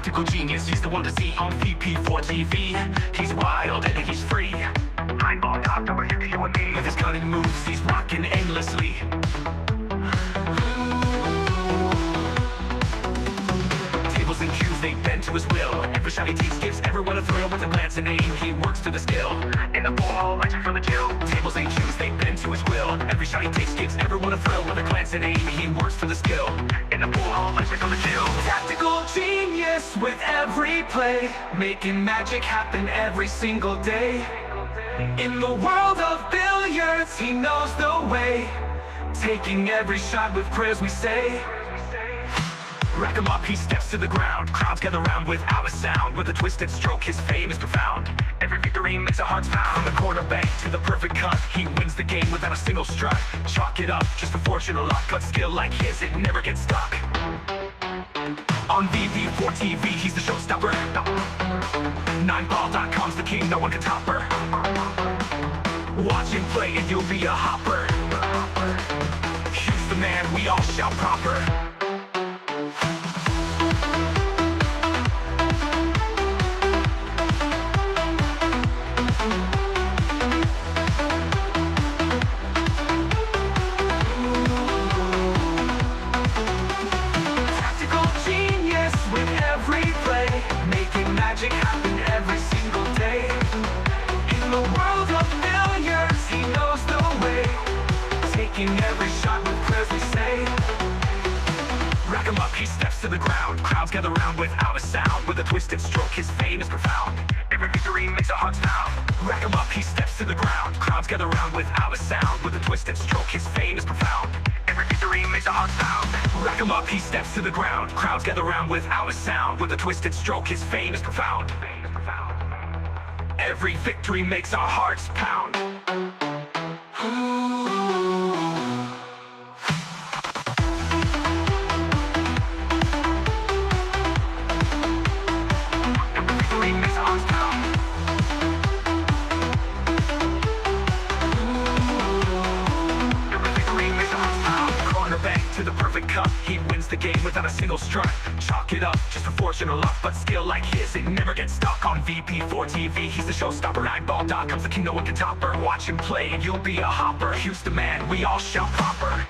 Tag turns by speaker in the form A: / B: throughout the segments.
A: Tactical genius, he's the one to see on VP4TV. He's wild and he's free. I'm on top, number you and me. With his cunning moves, he's rocking endlessly. Tables and cues, they bend to his will. Every shot he takes gives everyone a thrill. With a glance and aim, he works to the skill. In the ball, legend from the Jill. Tables and cues, they bend to his will. Every shot he takes gives everyone a thrill. With a glance and aim, he works to the skill. In the ball, legend from the Jill. Tactical genius with every play, making magic happen every single day. In the world of billiards, he knows the way, taking every shot with prayers we say. Rack him up, he steps to the ground. Crowds gather round without a sound. With a twisted stroke, his fame is profound. Every victory makes our hearts pound. From the quarterback to the perfect cut, he wins the game without a single strut. Chalk it up, just for fortune or luck, but skill like his, it never gets stuck. On VP4TV, he's the showstopper. 9ball.com's the king, no one can top her. Watch him play and you'll be a hopper. He's the man, we all shout proper. Tactical genius with every play, making magic happen every single day. In the world of billiards, he knows the way, taking every shot with prayers we say. Rack him up, he steps to the ground. Crowds gather round without a sound. With a twisted stroke, his fame is profound. Every victory makes our hearts pound. Rack him up, he steps to the ground. Crowds gather round without a sound. With a twisted stroke, his fame is profound. Every victory makes our hearts pound. Rack him up, he steps to the ground. Crowds gather round without a sound. With a twisted stroke, his fame is profound. Every victory makes our hearts pound. To the perfect cut, he wins the game without a single strut. Chalk it up, just for fortune or luck, but skill like his, it never gets stuck. On VP4TV, he's the showstopper. 9ball.com's the king, no one can top her. Watch him play and you'll be a hopper. He's the man, we all shout proper.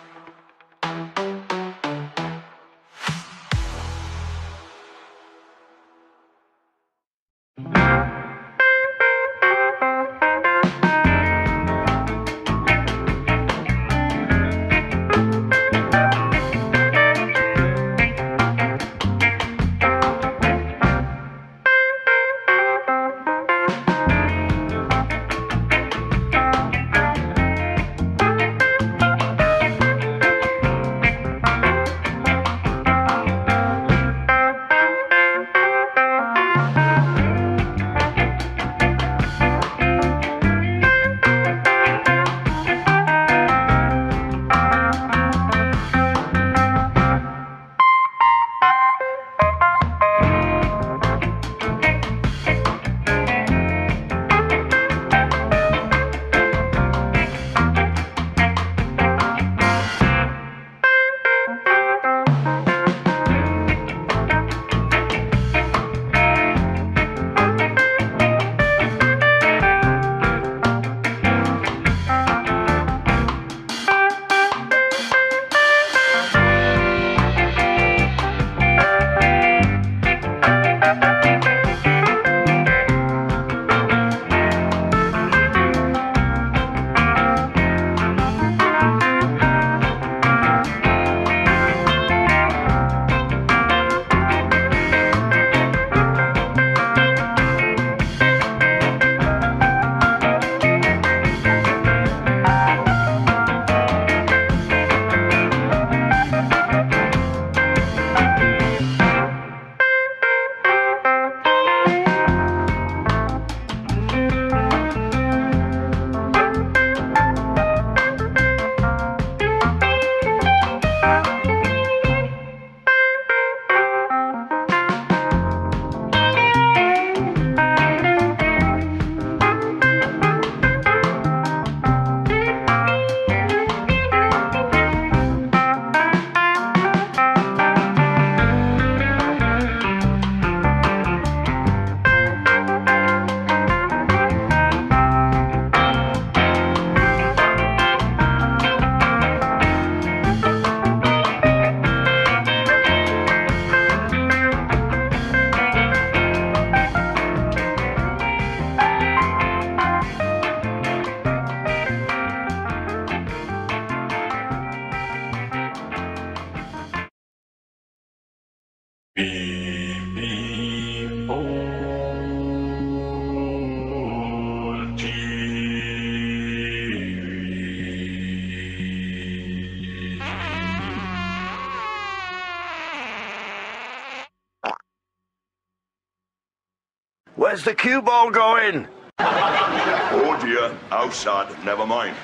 B: Where's the cue ball going?
C: Oh dear, outside, never mind.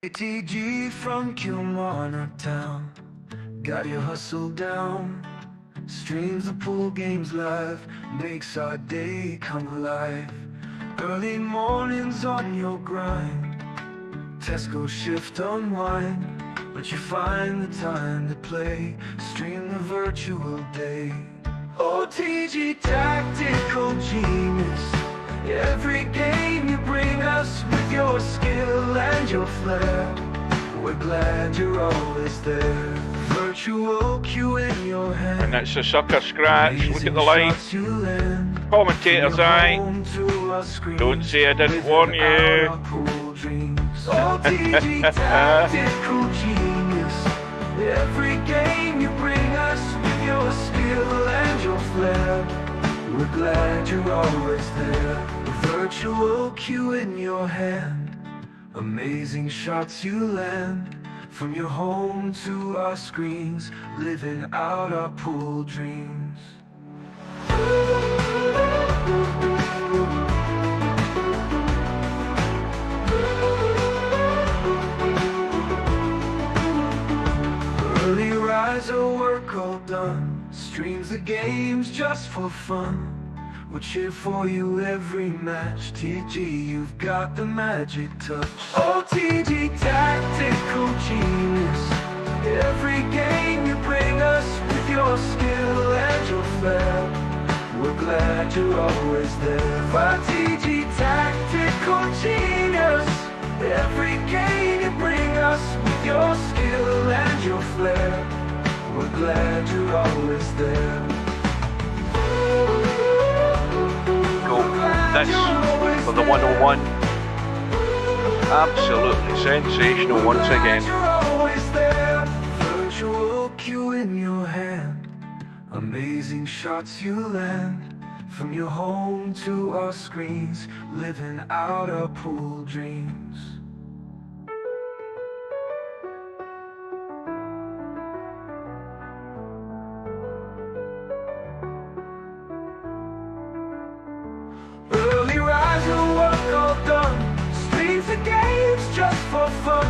A: ATG from Kilmarnock town, got your hustle down. Streams the pool games live, makes our day come alive. Early mornings on your grind, Tesco shift unwind, but you find the time to play, stream the virtual day. OTG tactical genius, every game you bring us with your skill and your flair. We're glad you're always there. Virtual cue in your hand.
D: And it's a sucker scratch. Look at the line. Commentator's eye. Don't say I didn't warn you.
A: OTG tactical genius, every game you bring us with your skill and your flair. We're glad you're always there. Virtual cue in your hand, amazing shots you land. From your home to our screens, living out our pool dreams. Early riser, work all done, streams the games just for fun. We'll cheer for you every match. TG, you've got the magic touch. OTG tactical genius, every game you bring us with your skill and your flair. We're glad you're always there. OTG tactical genius, every game you bring us with your skill and your flair. We're glad you're always there.
D: This for the 101. Absolutely sensational once again.
A: Virtual cue in your hand, amazing shots you land. From your home to our screens, living out our pool dreams. Early riser, work all done, streams the games just for fun.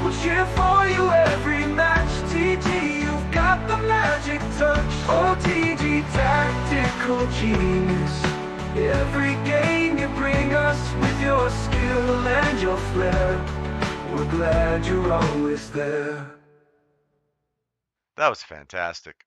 A: We'll cheer for you every match. TG, you've got the magic touch. OTG tactical genius, every game you bring us with your skill and your flair. We're glad you're always there.
E: That was fantastic.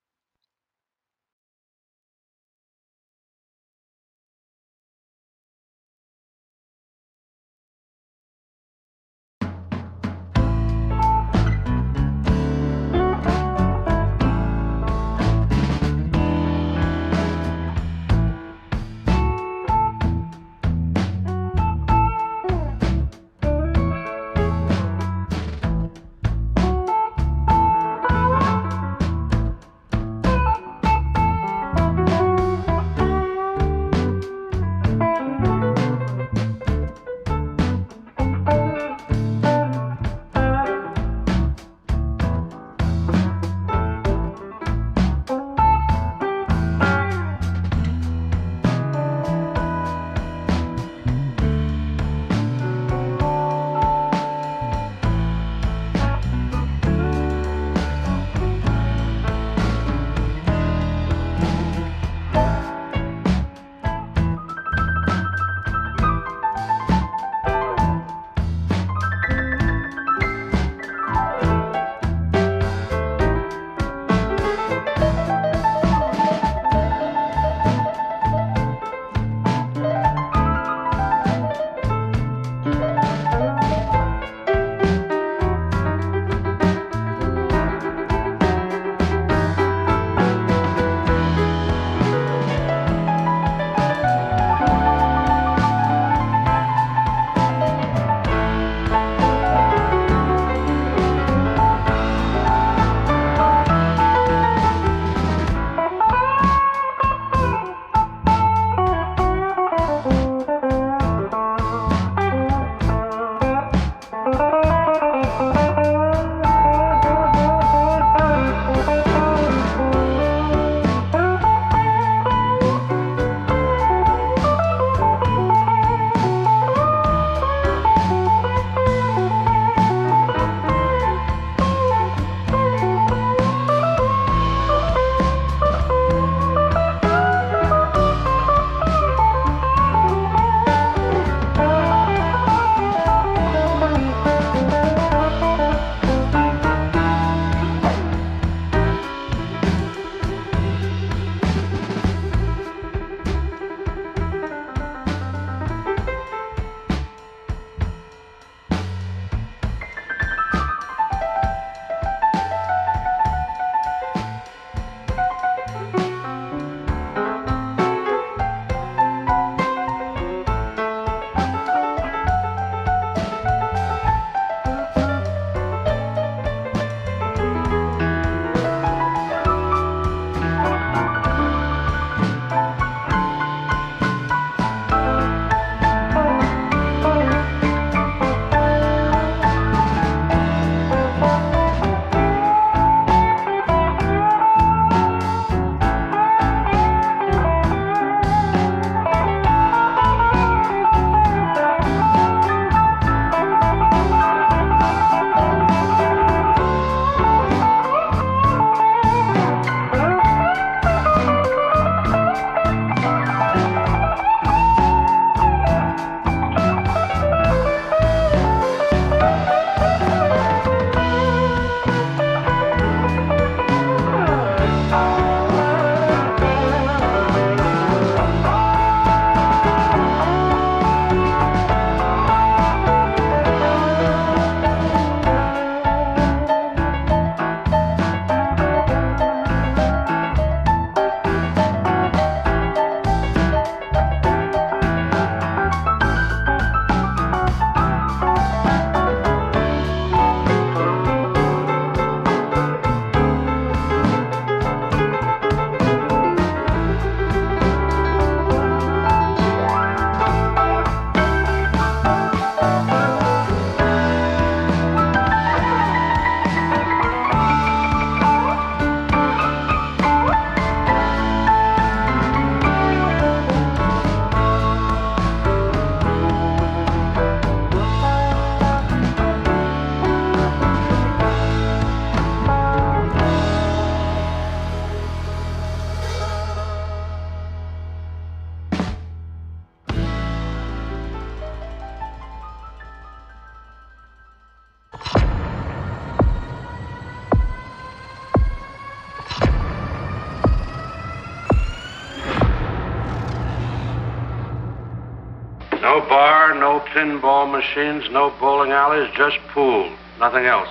B: No bar, no pinball machines, no bowling alleys, just pool. Nothing else.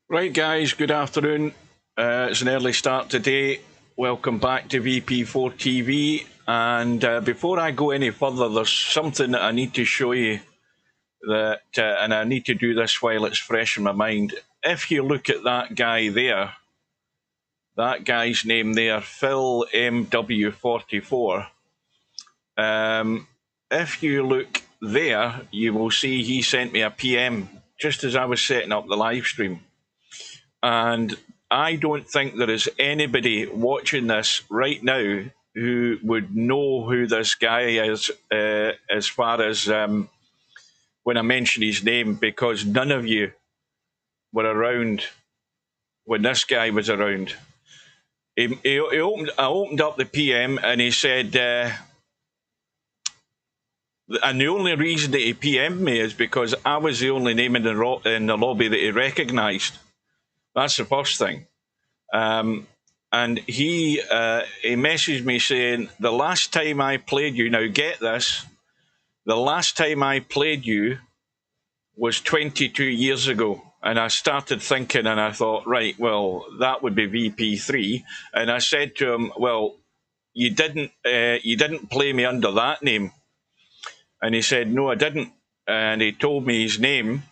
F: Right, guys, good afternoon. It's an early start today. Welcome back to VP4TV. And before I go any further, there's something that I need to show you that, and I need to do this while it's fresh in my mind. If you look at that guy there, that guy's name there, Phil MW44. If you look there, you will see he sent me a PM just as I was setting up the live stream. And I don't think there is anybody watching this right now who would know who this guy is, as far as when I mention his name, because none of you were around when this guy was around. I opened up the PM and he said, and the only reason that he PM'd me is because I was the only name in the lobby that he recognised. That's the first thing. And he messaged me saying, the last time I played you, now get this, the last time I played you was 22 years ago. And I started thinking and I thought, right, well, that would be VP3. And I said to him, well, you didn't play me under that name. And he said, no, I didn't. And he told me his name.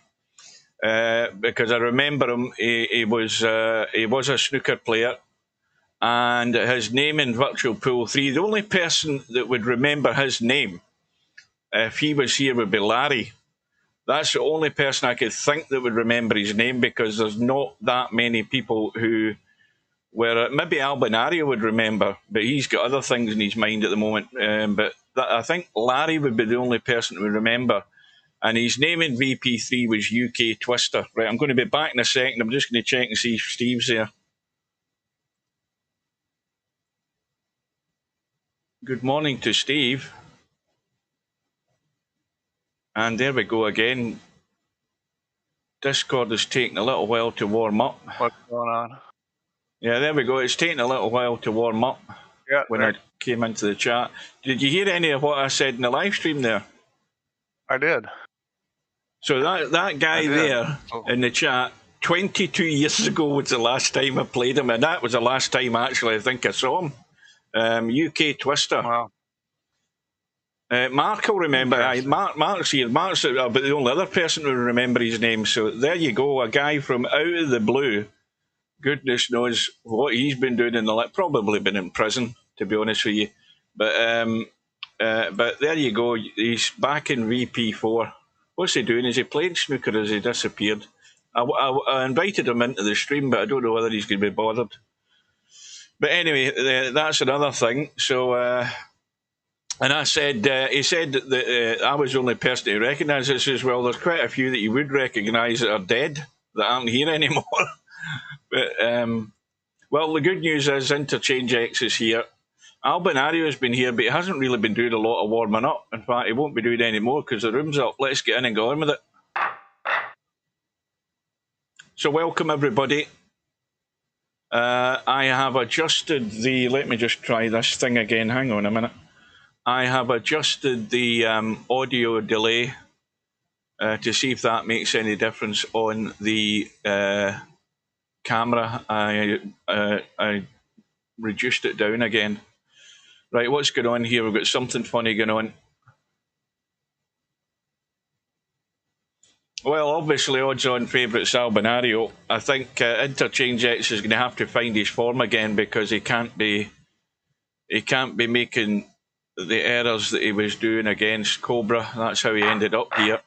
F: Because I remember him, he was a snooker player, and his name in Virtual Pool 3, the only person that would remember his name if he was here would be Larry. That's the only person I could think that would remember his name, because there's not that many people who were, maybe Albinario would remember, but he's got other things in his mind at the moment. But I think Larry would be the only person who would remember. And his name in VP3 was UK Twister. Right, I'm going to be back in a second. I'm just going to check and see if Steve's there. Good morning to Steve. And there we go again. Discord is taking a little while to warm up.
G: What's going on?
F: Yeah, there we go. It's taking a little while to warm up.
G: Yeah,
F: when I came into the chat. Did you hear any of what I said in the live stream there?
G: I did.
F: So that guy there in the chat, 22 years ago was the last time I played him, and that was the last time actually I think I saw him. UK Twister.
G: Wow.
F: Mark will remember. Mark's here. Mark's but the only other person who will remember his name. So there you go, a guy from out of the blue. Goodness knows what he's been doing in the probably been in prison, to be honest with you. But there you go. He's back in VP4. What's he doing? Is he playing snooker? Has he disappeared? I invited him into the stream, but I don't know whether he's going to be bothered. But anyway, that's another thing. So, and I said, he said that I was the only person to recognise this as well. There's quite a few that you would recognise that are dead, that aren't here anymore. But, well, the good news is Interchangex is here. Albinario has been here, but he hasn't really been doing a lot of warming up. In fact, he won't be doing any more because the room's up. Let's get in and go on with it. So welcome, everybody. I have adjusted the... Let me just try this thing again. Hang on a minute. I have adjusted the audio delay to see if that makes any difference on the camera. I reduced it down again. Right, what's going on here? We've got something funny going on. Well, obviously, odds-on favourite's Albinario. I think Interchangex is going to have to find his form again, because he can't be making the errors that he was doing against Cobra. That's how he ended up here.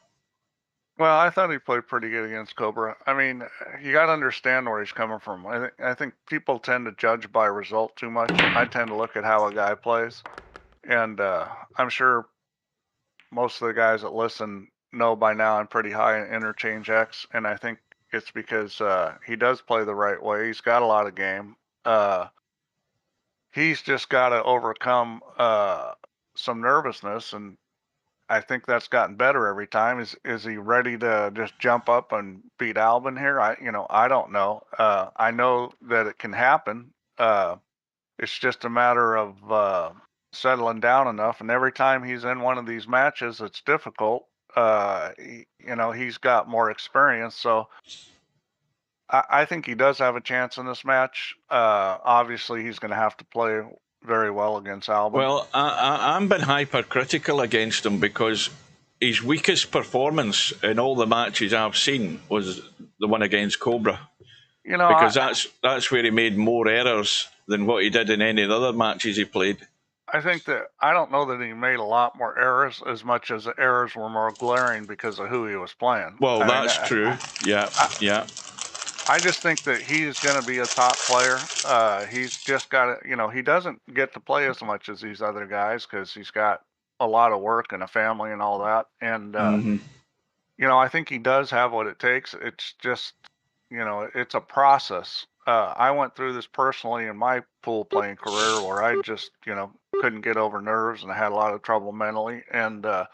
G: Well, I thought he played pretty good against Cobra. I mean, you got to understand where he's coming from. I think people tend to judge by result too much. I tend to look at how a guy plays. And I'm sure most of the guys that listen know by now I'm pretty high in Interchangex. And I think it's because he does play the right way. He's got a lot of game. He's just got to overcome some nervousness. And I think that's gotten better every time. Is he ready to just jump up and beat Albin here? I don't know. I know that it can happen. It's just a matter of settling down enough. And every time he's in one of these matches, it's difficult. He's got more experience, so I think he does have a chance in this match. Obviously, he's going to have to play very well against Albin.
F: Well, I'm been hypercritical against him because his weakest performance in all the matches I've seen was the one against Cobra. Because that's where he made more errors than what he did in any of the other matches he played.
G: I think that I don't know that he made a lot more errors as much as the errors were more glaring because of who he was playing.
F: Well, that's true. Yeah.
G: I just think that he's going to be a top player. He's just got to, he doesn't get to play as much as these other guys because he's got a lot of work and a family and all that. And, I think he does have what it takes. It's just, it's a process. I went through this personally in my pool playing career where I just, couldn't get over nerves and I had a lot of trouble mentally. And I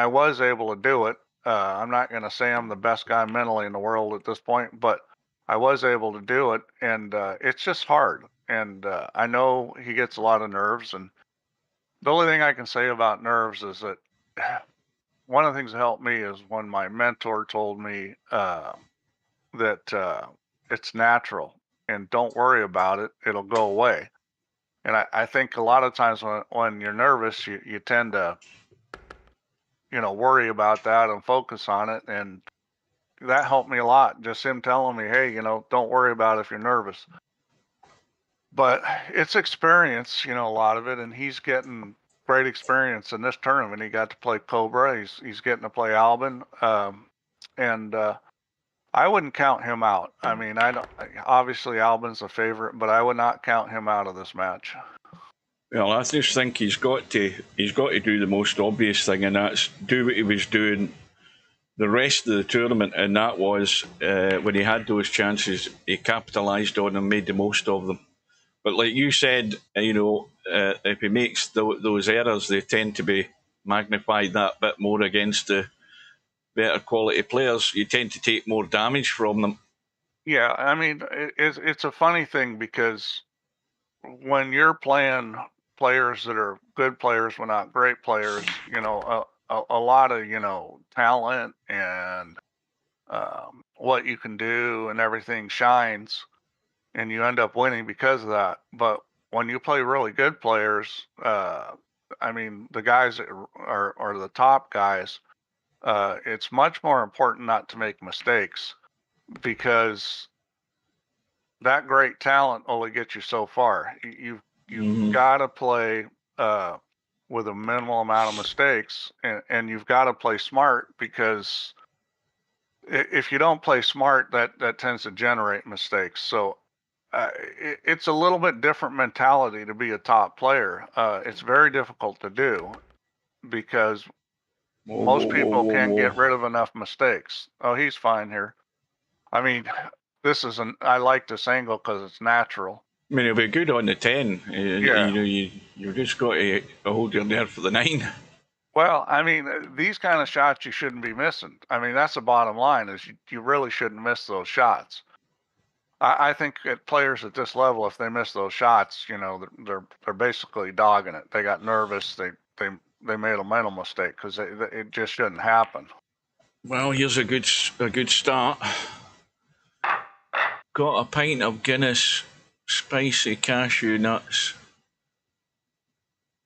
G: was able to do it. I'm not going to say I'm the best guy mentally in the world at this point, but I was able to do it, and it's just hard. And I know he gets a lot of nerves, and the only thing I can say about nerves is that one of the things that helped me is when my mentor told me that it's natural and don't worry about it, it'll go away. And I think a lot of times when you're nervous, you tend to worry about that and focus on it. And that helped me a lot. Just him telling me, hey, don't worry about it if you're nervous. But it's experience, a lot of it. And he's getting great experience in this tournament. He got to play Cobra. He's getting to play Albin. And I wouldn't count him out. I mean, obviously Albin's a favorite, but I would not count him out of this match.
F: Well, I just think he's got to do the most obvious thing, and that's do what he was doing the rest of the tournament, and that was when he had those chances, he capitalised on them, made the most of them. But like you said, if he makes those errors, they tend to be magnified that bit more against the better quality players. You tend to take more damage from them. Yeah,
G: I mean, it's a funny thing because when you're playing players that are good players but not great players, a lot of talent and what you can do and everything shines, and you end up winning because of that. But when you play really good players, I mean the guys that are the top guys, it's much more important not to make mistakes, because that great talent only gets you so far. You've got to play with a minimal amount of mistakes, and you've got to play smart, because if you don't play smart, that tends to generate mistakes. So it's a little bit different mentality to be a top player. It's very difficult to do because most people can't get rid of enough mistakes. Oh, he's fine here. I mean, I like this angle because it's natural.
F: I mean, he'll be good on the 10. You've just got to hold your nerve for the 9.
G: Well, I mean, these kind of shots you shouldn't be missing. I mean, that's the bottom line, is you really shouldn't miss those shots. I think players at this level, if they miss those shots, they're basically dogging it. They got nervous. They made a mental mistake, because it just shouldn't happen.
F: Well, here's a good start. Got a pint of Guinness spicy cashew nuts.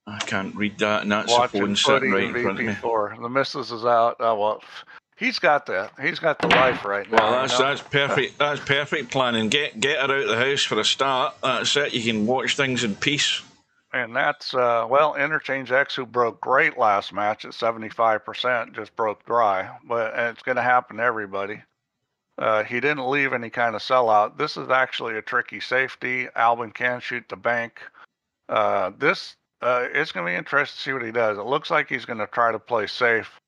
F: I can't read that, and that's the phone sitting right in front of me.
G: The missus is out. Oh, well, he's got the life right now.
F: Well, that's perfect. That's perfect planning. Get her out of the house for a start. That's it. You can watch things in peace.
G: And that's Interchangex, who broke great last match at 75%, just broke dry. But it's going to happen to everybody. He didn't leave any kind of sellout. This is actually a tricky safety. Albin can shoot the bank. It's going to be interesting to see what he does. It looks like he's going to try to play safe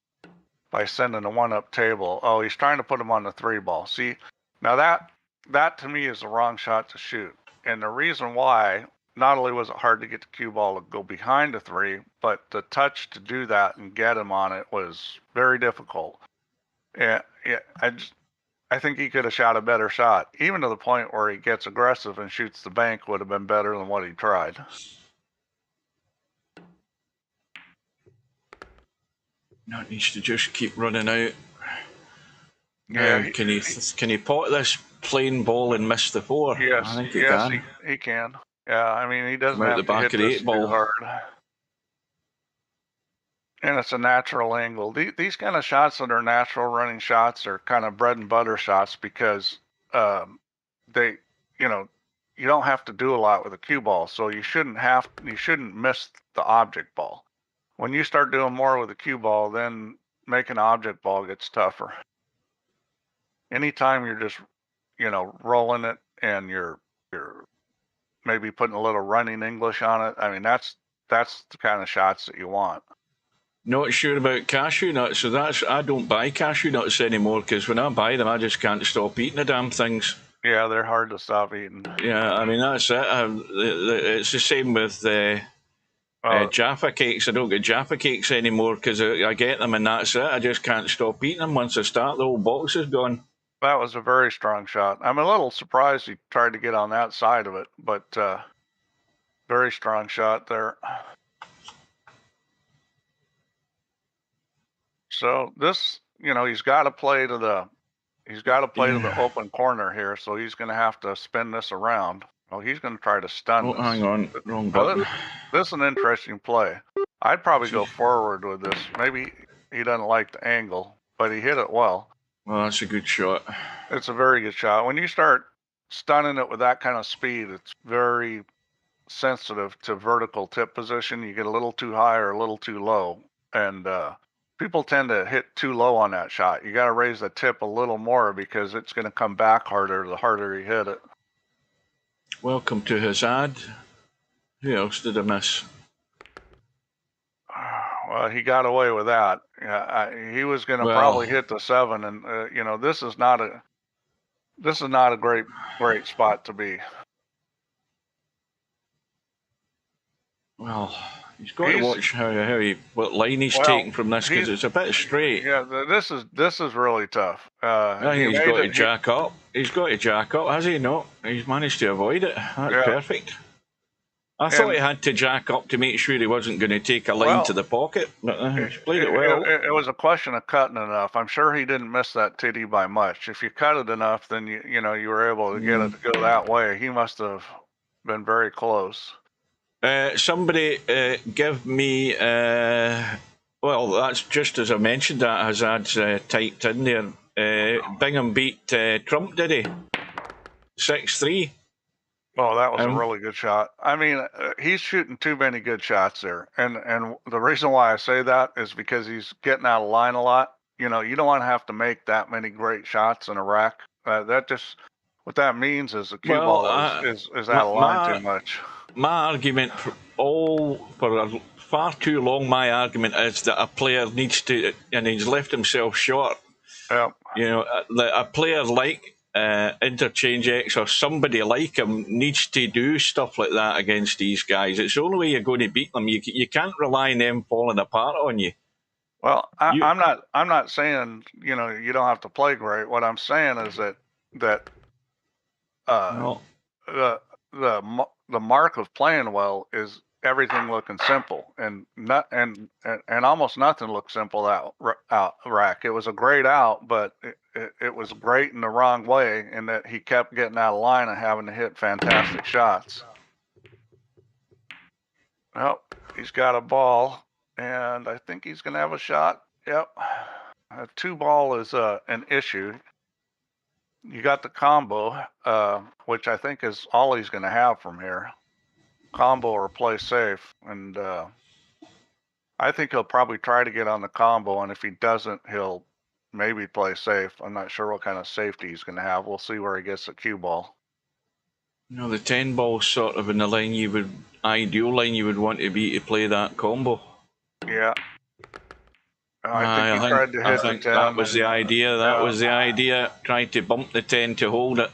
G: by sending a one-up table. Oh, he's trying to put him on the 3-ball. See, now that to me is the wrong shot to shoot. And the reason why not only was it hard to get the cue ball to go behind the 3, but the touch to do that and get him on it was very difficult. Yeah, I think he could have shot a better shot, even to the point where he gets aggressive and shoots the bank would have been better than what he tried.
F: No, it needs to just keep running out.
G: Yeah,
F: now, can he pot this plain ball and miss the 4?
G: Yes,
F: I think he
G: yes,
F: can.
G: he can. Yeah, I mean, he doesn't
F: Come out
G: have
F: the
G: to
F: back
G: hit
F: of the
G: this
F: 8 ball.
G: too hard. And it's a natural angle. These kind of shots that are natural running shots are kind of bread and butter shots because they, you know, you don't have to do a lot with a cue ball, so you shouldn't miss the object ball. When you start doing more with a cue ball, then making an object ball gets tougher. Anytime you're just, rolling it and you're maybe putting a little running English on it, I mean, that's the kind of shots that you want.
F: Not sure about cashew nuts, so I don't buy cashew nuts anymore because when I buy them, I just can't stop eating the damn things.
G: Yeah, they're hard to stop eating.
F: Yeah, I mean that's it. It's the same with Jaffa cakes. I don't get Jaffa cakes anymore because I get them and that's it. I just can't stop eating them. Once I start, the whole box is gone.
G: That was a very strong shot. I'm a little surprised he tried to get on that side of it, but very strong shot there. So this, he's got to play to the open corner here. So he's going to have to spin this around. Well, he's going to try to stun this.
F: Hang on, wrong button.
G: This is an interesting play. I'd probably go forward with this. Maybe he doesn't like the angle, but he hit it well.
F: Well, that's a good shot.
G: It's a very good shot. When you start stunning it with that kind of speed, it's very sensitive to vertical tip position. You get a little too high or a little too low, and people tend to hit too low on that shot. You got to raise the tip a little more because it's going to come back harder the harder you hit it.
F: Welcome to his ad. Who else did I miss?
G: Well, he got away with that. Yeah, he was going to probably hit the 7, and this is not a great spot to be.
F: Well, he's got to watch what line he's taking from this because it's a bit straight.
G: Yeah, this is really tough.
F: I think he's got to jack up. He's got to jack up, has he not? He's managed to avoid it. That's perfect. I thought he had to jack up to make sure he wasn't going to take a line to the pocket. But he's played it well.
G: It was a question of cutting enough. I'm sure he didn't miss that titty by much. If you cut it enough, then you were able to get it to go that way. He must have been very close.
F: Somebody give me. Well, that's just as I mentioned that Hazard's typed in there. Bingham beat Trump, did he? 6-3.
G: Oh, that was a really good shot. I mean, he's shooting too many good shots there. And the reason why I say that is because he's getting out of line a lot. You don't want to have to make that many great shots in a rack. What that means is the cue ball is out of line too much.
F: My argument for far too long, my argument is that a player needs to, and he's left himself short.
G: Yeah.
F: A player like Interchangex or somebody like him needs to do stuff like that against these guys. It's the only way you're going to beat them. You can't rely on them falling apart on you.
G: Well, I'm not saying you don't have to play great. What I'm saying is that the mark of playing well is everything looking simple, and almost nothing looked simple out rack. It was a great out, but it was great in the wrong way, in that he kept getting out of line and having to hit fantastic shots. Well, he's got a ball, and I think he's going to have a shot. Yep. A 2-ball is an issue. You got the combo, which I think is all he's going to have from here. Combo or play safe. And I think he'll probably try to get on the combo, and if he doesn't, he'll maybe play safe. I'm not sure what kind of safety he's going to have. We'll see where he gets the cue ball.
F: The 10-ball sort of in the ideal line you would want to be to play that combo.
G: Yeah. I think he tried to hit the 10.
F: That was the idea. That was the idea. Tried to bump the 10 to hold it.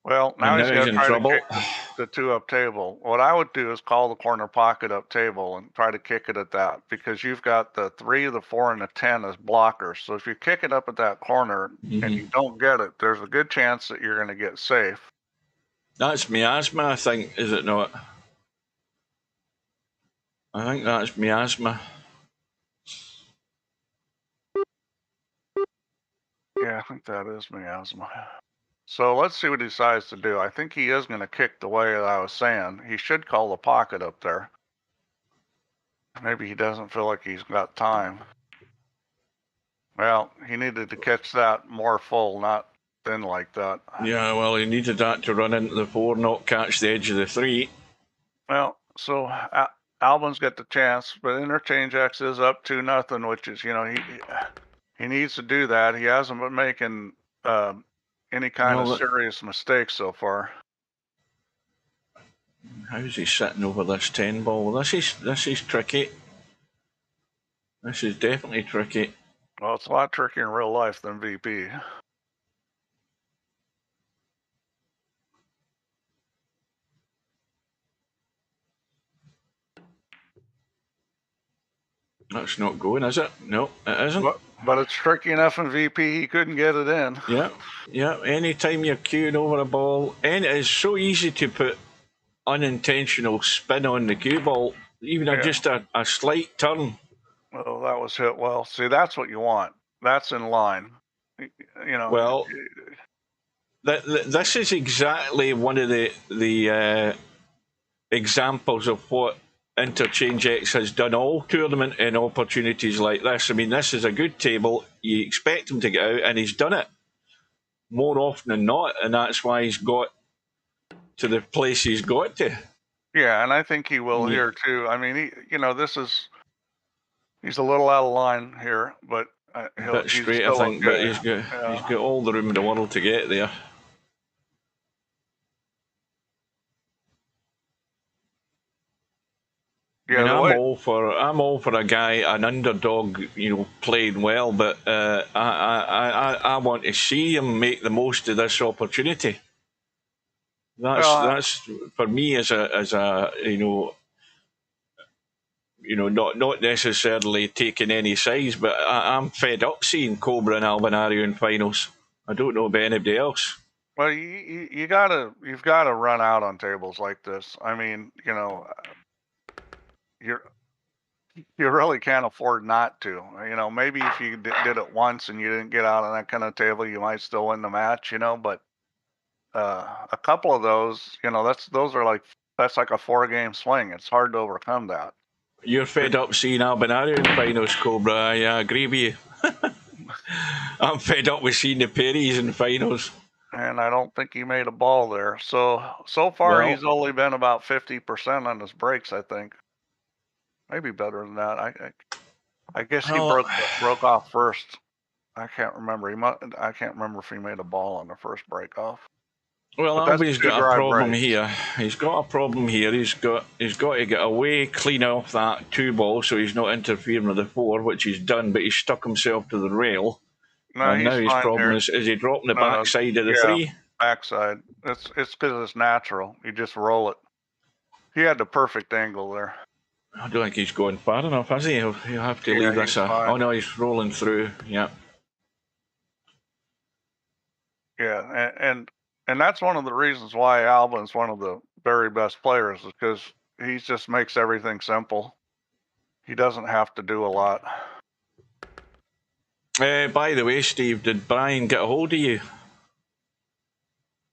G: Well, now
F: And
G: he's
F: now
G: got
F: he's
G: to
F: in
G: try to
F: trouble.
G: kick the 2-up table. What I would do is call the corner pocket up table and try to kick it at that, because you've got the 3, the 4, and the 10 as blockers. So if you kick it up at that corner and you don't get it, there's a good chance that you're going to get safe.
F: That's miasma, I think, is it not? I think that's miasma.
G: Yeah, I think that is miasma. So let's see what he decides to do. I think he is going to kick the way that I was saying. He should call the pocket up there. Maybe he doesn't feel like he's got time. Well, he needed to catch that more full, not thin like that.
F: Yeah, well, he needed that to run into the 4, not catch the edge of the 3.
G: Well, so Albin's got the chance, but Interchangex is up 2-0, which is, you know, he needs to do that. He hasn't been making any kind of serious mistakes so far.
F: How's he sitting over this 10 ball? This is tricky. This is definitely tricky.
G: Well, it's a lot trickier in real life than VP.
F: That's not going, is it? No, it isn't.
G: But it's tricky enough in VP, he couldn't get it in.
F: Yeah. Anytime you're queuing over a ball, and it is so easy to put unintentional spin on the cue ball, even just a slight turn.
G: Well, that was hit well. See, that's what you want. That's in line. You know.
F: Well, this is exactly one of the examples of what Interchangex has done all tournament in opportunities like this. I mean, this is a good table. You expect him to get out, and he's done it more often than not, and that's why he's got to the place he's got to.
G: Yeah, and I think he will here too. I mean, he's a little out of line here, but
F: bit straight, I think. But he's got all the room in the world to get there.
G: Yeah,
F: I mean, I'm all for a guy, an underdog, playing well, but I want to see him make the most of this opportunity. That's for me as a not necessarily taking any sides, but I'm fed up seeing Cobra and Albinario in finals. I don't know about anybody else.
G: Well, you've got to run out on tables like this. I mean, you really can't afford not to. Maybe if you did it once and you didn't get out on that kind of table, you might still win the match. But a couple of those, that's like a 4-game swing. It's hard to overcome that.
F: You're fed up seeing Albinario in finals, Cobra. I agree with you. I'm fed up with seeing the Perrys in finals.
G: And I don't think he made a ball there. So far, he's only been about 50% on his breaks, I think. Maybe better than that. I guess he broke off first. I can't remember. I can't remember if he made a ball on the first break off.
F: Well, Albie's got a problem here. He's got a problem here. He's got to get away clean off that 2 ball, so he's not interfering with the 4, which he's done. But he's stuck himself to the rail.
G: No,
F: and now his problem is he dropping the backside of the 3?
G: Backside. It's because it's natural. You just roll it. He had the perfect angle there.
F: I don't think he's going far enough, has he? He'll have to leave this. Oh no, he's rolling through. Yeah.
G: Yeah, and that's one of the reasons why Albin's one of the very best players, is because he just makes everything simple. He doesn't have to do a lot.
F: By the way, Steve, did Brian get a hold of you?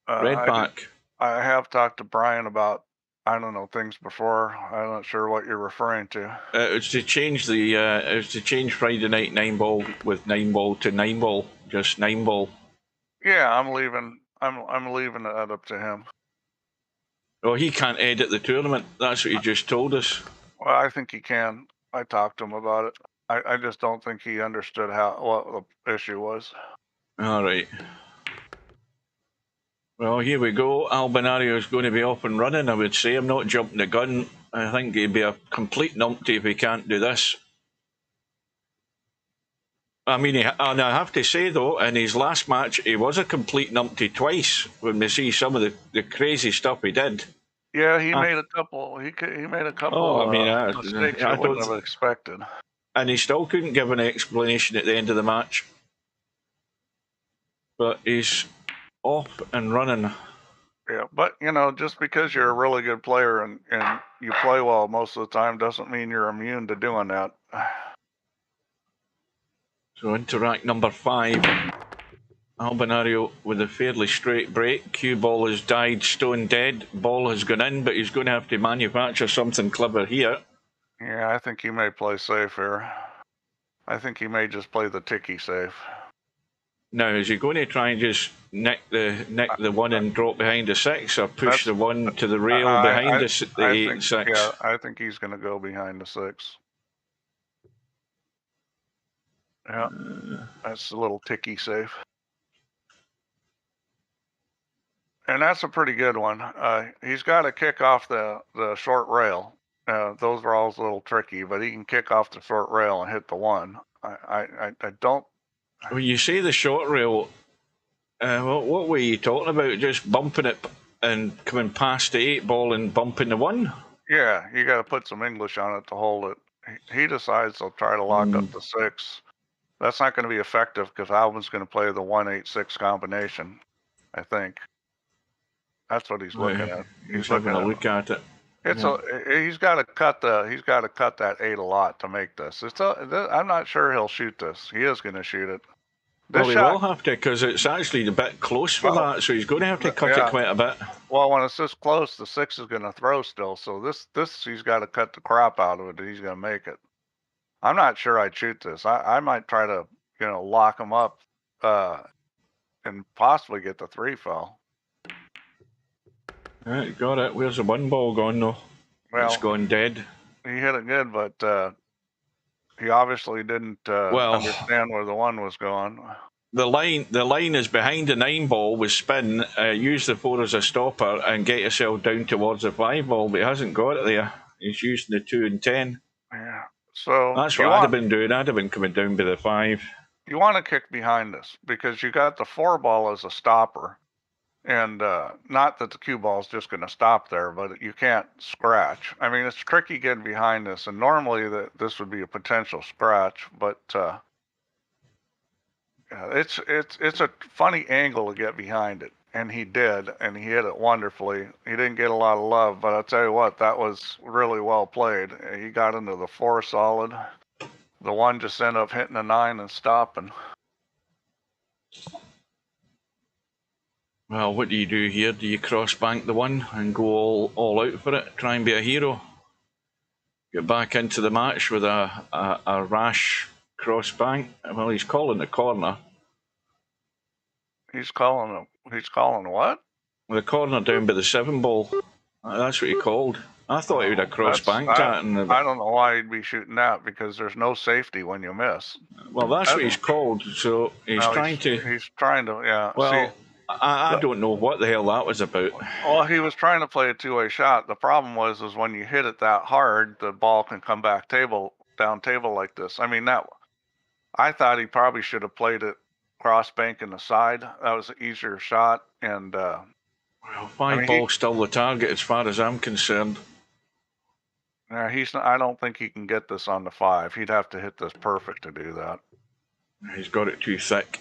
F: Redback.
G: I have talked to Brian about, I don't know, things before. I'm not sure what you're referring to.
F: It's to change Friday night 9-ball with 9-ball to 9-ball, just 9-ball.
G: Yeah, I'm leaving that up to him.
F: Oh, he can't edit the tournament. That's what he just told us.
G: Well, I think he can. I talked to him about it. I just don't think he understood what the issue was.
F: All right. Well, here we go. Albinario is going to be off and running, I would say. I'm not jumping the gun. I think he'd be a complete numpty if he can't do this. I mean, and I have to say though, in his last match, he was a complete numpty twice. When we see some of the crazy stuff he did.
G: Yeah, he made a couple. He made a couple.
F: Oh, I mean,
G: mistakes
F: I
G: I wouldn't
F: don't
G: have expected.
F: And he still couldn't give an explanation at the end of the match. But he's off and running.
G: Yeah, but you know, just because you're a really good player and you play well most of the time doesn't mean you're immune to doing that.
F: So into rack number 5. Albinario with a fairly straight break. Cue ball has died stone dead. Ball has gone in, but he's going to have to manufacture something clever here.
G: Yeah, I think he may play safe here. I think he may just play the ticky safe.
F: Now, is he going to try and just nick the 1 and drop behind the 6, or push the 1 to the rail behind the 8 and 6?
G: Yeah, I think he's going to go behind the 6. Yeah, that's a little ticky safe. And that's a pretty good one. He's got to kick off the short rail. Those are always a little tricky, but he can kick off the short rail and hit the 1. I don't.
F: When you say the short rail, what were you talking about? Just bumping it and coming past the 8 ball and bumping the 1?
G: Yeah, you got to put some English on it to hold it. He decides he'll try to lock up the 6. That's not going to be effective because Alvin's going to play the 1-8-6 combination, I think. That's what he's looking at.
F: He's having a look at it.
G: He's got to cut that 8 a lot to make this. I'm not sure he'll shoot this. He is going to shoot it.
F: Well, he will have to, because it's actually a bit close for that, so he's going to have to cut it quite a bit.
G: Well, when it's this close, the 6 is going to throw still. So this he's got to cut the crap out of it, and he's going to make it. I'm not sure I'd shoot this. I might try to, lock him up and possibly get the 3 foul.
F: Right, got it. Where's the 1 ball gone, though? Well, it's gone dead.
G: He hit it good, but he obviously didn't understand where the 1 was going.
F: The line is behind the 9 ball with spin. Use the 4 as a stopper and get yourself down towards the 5 ball, but he hasn't got it there. He's using the 2 and 10.
G: Yeah, so
F: that's what I'd have been doing. I'd have been coming down by the 5.
G: You want to kick behind this because you got the 4 ball as a stopper. And not that the cue ball is just going to stop there, but you can't scratch. I mean, it's tricky getting behind this, and normally this would be a potential scratch, but it's a funny angle to get behind it, and he did, and he hit it wonderfully. He didn't get a lot of love, but I'll tell you what, that was really well played. He got into the 4 solid. The 1 just ended up hitting a 9 and stopping.
F: Well, what do you do here? Do you cross bank the 1 and go all out for it? Try and be a hero? Get back into the match with a rash cross bank? Well, he's calling the corner.
G: He's calling what?
F: The corner down by the 7 ball. That's what he called. I thought he would have cross banked that.
G: I don't know why he'd be shooting that because there's no safety when you miss.
F: Well, that's what he's called. So he's trying to.
G: He's trying to, yeah.
F: Well. See, I don't know what the hell that was about.
G: Well, he was trying to play a 2-way shot. The problem was when you hit it that hard, the ball can come back down table like this. I mean, I thought he probably should have played it cross bank in the side. That was an easier shot. And well,
F: 5 ball still the target as far as I'm concerned.
G: Yeah, I don't think he can get this on the 5. He'd have to hit this perfect to do that.
F: He's got it too thick.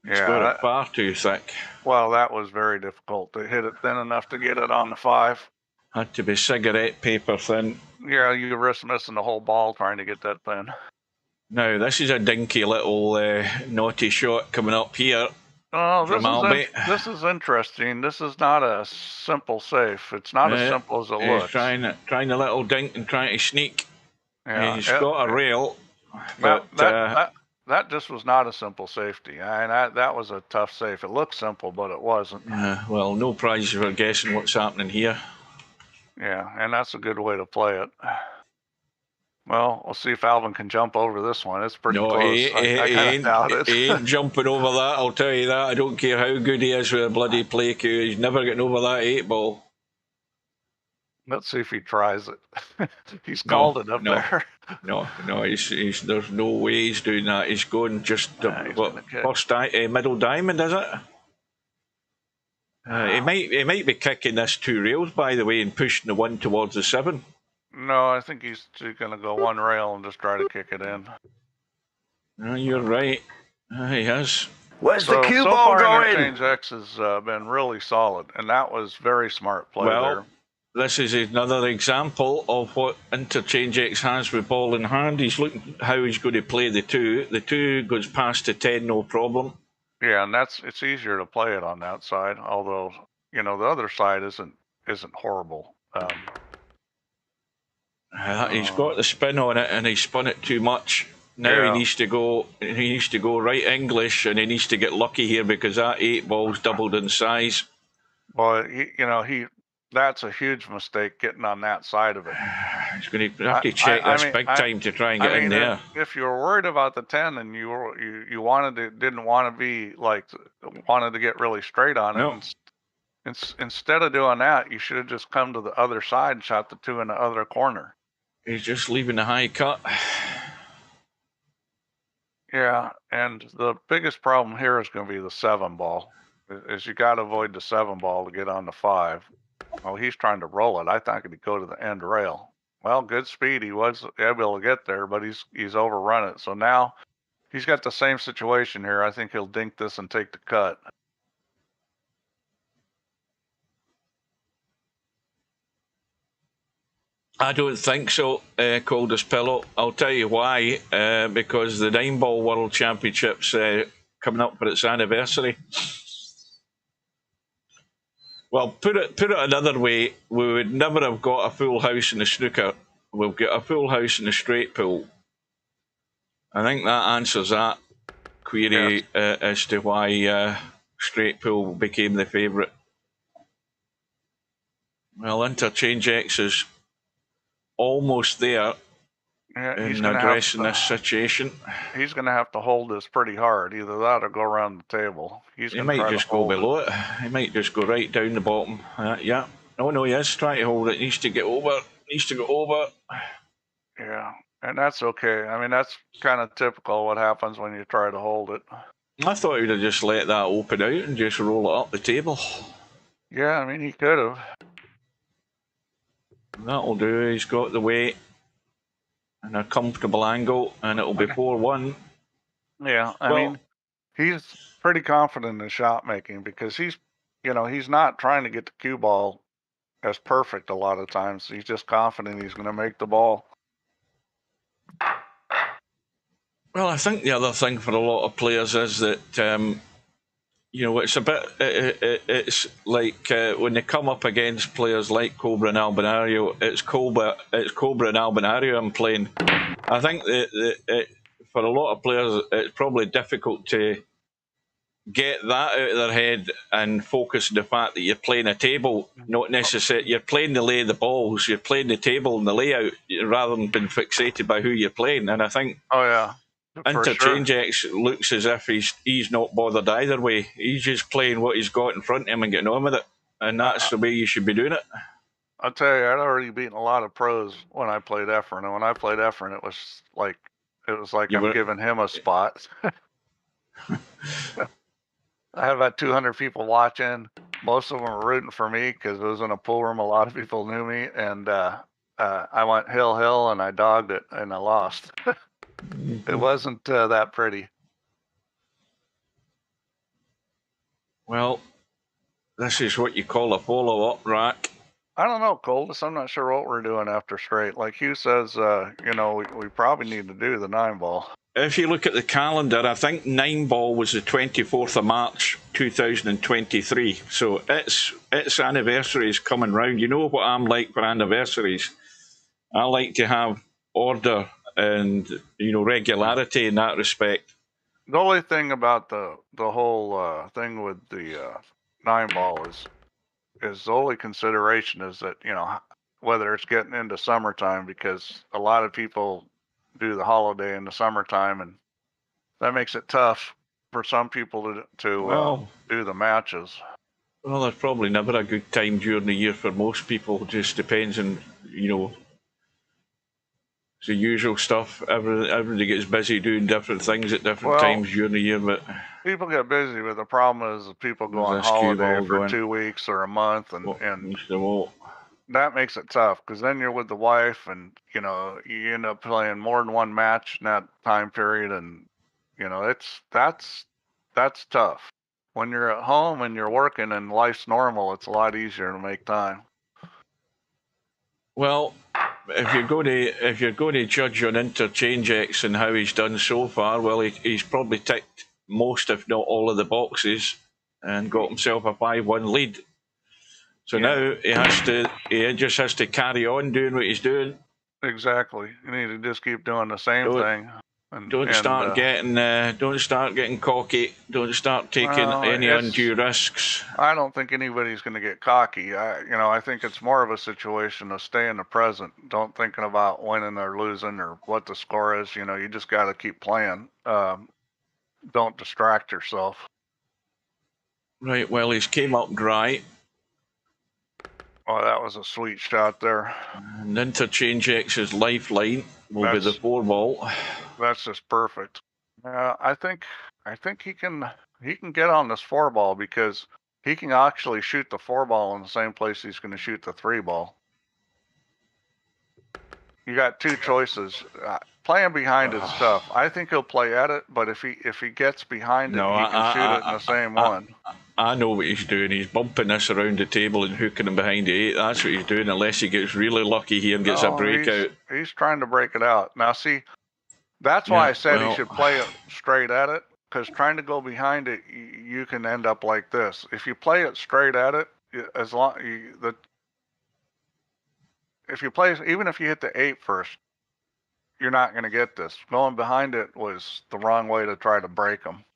F: He's got it far too thick.
G: Well, that was very difficult to hit it thin enough to get it on the 5.
F: Had to be cigarette paper thin.
G: Yeah, you risk missing the whole ball trying to get that thin.
F: Now, this is a dinky little naughty shot coming up here.
G: Oh, this is interesting. This is not a simple safe. It's not as simple as it looks.
F: Trying a little dink and trying to sneak.
G: Yeah,
F: he's got a rail.
G: That just was not a simple safety. That was a tough safe. It looked simple, but it wasn't.
F: Well, no prize for guessing what's happening here.
G: Yeah, and that's a good way to play it. Well, we'll see if Alvin can jump over this one. It's pretty close. I doubt it.
F: He ain't jumping over that, I'll tell you that. I don't care how good he is with a bloody play cue. He's never getting over that 8 ball.
G: Let's see if he tries it. He's called it up there.
F: No, he's there's no way he's doing that. He's going just
G: He's gonna kick.
F: first middle diamond, is it? He might be kicking this 2 rails, by the way, and pushing the 1 towards the 7.
G: No, I think he's going to go 1 rail and just try to kick it in.
F: No, you're right. He has.
C: Where's the cue
G: so
C: ball
G: far,
C: going?
G: Interchangex has been really solid, and that was very smart play there.
F: This is another example of what Interchangex has with ball in hand. He's looking how he's going to play the 2. The 2 goes past the 10, no problem.
G: Yeah, and it's easier to play it on that side, although, you know, the other side isn't horrible.
F: He's got the spin on it, and he spun it too much. Now he needs to go right English, and he needs to get lucky here because that 8 ball's doubled in size.
G: Well, that's a huge mistake getting on that side of it.
F: He's going to have to check this big time to try and get in there.
G: If you were worried about the 10 and you didn't want to be like, wanted to get really straight on it, instead of doing that, you should have just come to the other side and shot the 2 in the other corner.
F: He's just leaving the high cut.
G: Yeah, and the biggest problem here is going to be the 7 ball. Is you got to avoid the 7 ball to get on the 5. Oh, he's trying to roll it. I thought he'd go to the end rail. Well, good speed. He was able to get there, but he's overrun it. So now he's got the same situation here. I think he'll dink this and take the cut.
F: I don't think so, Coldest Pillow. I'll tell you why. Because the 9 ball World Championships coming up for its anniversary. Well, put it another way, we would never have got a full house in the snooker. We'll get a full house in the straight pool. I think that answers that query as to why straight pool became the favourite. Well, Interchangex is almost there in addressing this situation.
G: He's going to have to hold this pretty hard. Either that or go around the table.
F: He might just go below it. He might just go right down the bottom. Yeah. No, he is trying to hold it. Needs to get over.
G: Yeah, and that's okay. I mean, that's kind of typical what happens when you try to hold it.
F: I thought he would have just let that open out and just roll it up the table.
G: Yeah, I mean, he could have.
F: That'll do. He's got the weight and a comfortable angle, and it'll be 4-1.
G: Yeah, I mean, he's pretty confident in shot making because he's not trying to get the cue ball as perfect a lot of times. He's just confident he's going to make the ball.
F: Well, I think the other thing for a lot of players is that it's a bit. It's like when they come up against players like Cobra and Albinario. It's Cobra and Albinario I'm playing. I think that for a lot of players, it's probably difficult to get that out of their head and focus on the fact that you're playing a table, not necessarily you're playing the lay of the balls. You're playing the table and the layout rather than being fixated by who you're playing. And I think.
G: Oh yeah.
F: Interchangex looks as if he's not bothered either way. He's just playing what he's got in front of him and getting on with it. And that's the way you should be doing it.
G: I'll tell you, I'd already beaten a lot of pros when I played Efren. And when I played Efren, it was like I'm giving him a spot. I had about 200 people watching. Most of them were rooting for me because it was in a pool room. A lot of people knew me. And I went hill, and I dogged it, and I lost. It wasn't that pretty.
F: Well, this is what you call a follow-up rack.
G: I don't know, Coldest. I'm not sure what we're doing after straight. Like Hugh says, we probably need to do the 9 ball.
F: If you look at the calendar, I think 9 ball was the 24th of March 2023. So its anniversary is coming round. You know what I'm like for anniversaries. I like to have order and regularity in that respect.
G: The only thing about the whole thing with the 9 ball is the only consideration is that whether it's getting into summertime, because a lot of people do the holiday in the summertime, and that makes it tough for some people to do the matches.
F: Well, there's probably never a good time during the year for most people. It just depends on, you know, it's the usual stuff. Everybody gets busy doing different things at different times during the year, but
G: people get busy, but the problem is that people go on
F: there's this cue
G: holiday
F: ball
G: for
F: going.
G: 2 weeks or a month, and that makes it tough because then you're with the wife, and you know you end up playing more than one match in that time period, and you know that's tough. When you're at home and you're working and life's normal, it's a lot easier to make time.
F: Well, if you're going to judge on Interchangex and how he's done so far, well, he's probably ticked most, if not all, of the boxes and got himself a 5-1 lead. So now he just has to carry on doing what he's doing.
G: Exactly. You need to just keep doing the same thing.
F: Don't start getting cocky. Don't start taking any undue risks.
G: I don't think anybody's going to get cocky. I think it's more of a situation of stay in the present. Don't thinking about winning or losing or what the score is. You know, you just got to keep playing. Don't distract yourself.
F: Right. Well, he's came up dry.
G: Oh, that was a sweet shot there.
F: And Interchangex's lifeline will be the 4-ball.
G: That's just perfect. I think he can get on this 4-ball because he can actually shoot the 4-ball in the same place he's going to shoot the 3-ball. You got two choices. Playing behind is tough. I think he'll play at it, but if he gets behind it, he can shoot it in the same one.
F: I know what he's doing. He's bumping this around the table and hooking him behind the 8. That's what he's doing, unless he gets really lucky here and gets a breakout.
G: He's trying to break it out. Now, see, that's why I said he should play it straight at it, because trying to go behind it, you can end up like this. If you play it straight at it, even if you hit the 8 first, you're not going to get this. Going behind it was the wrong way to try to break them.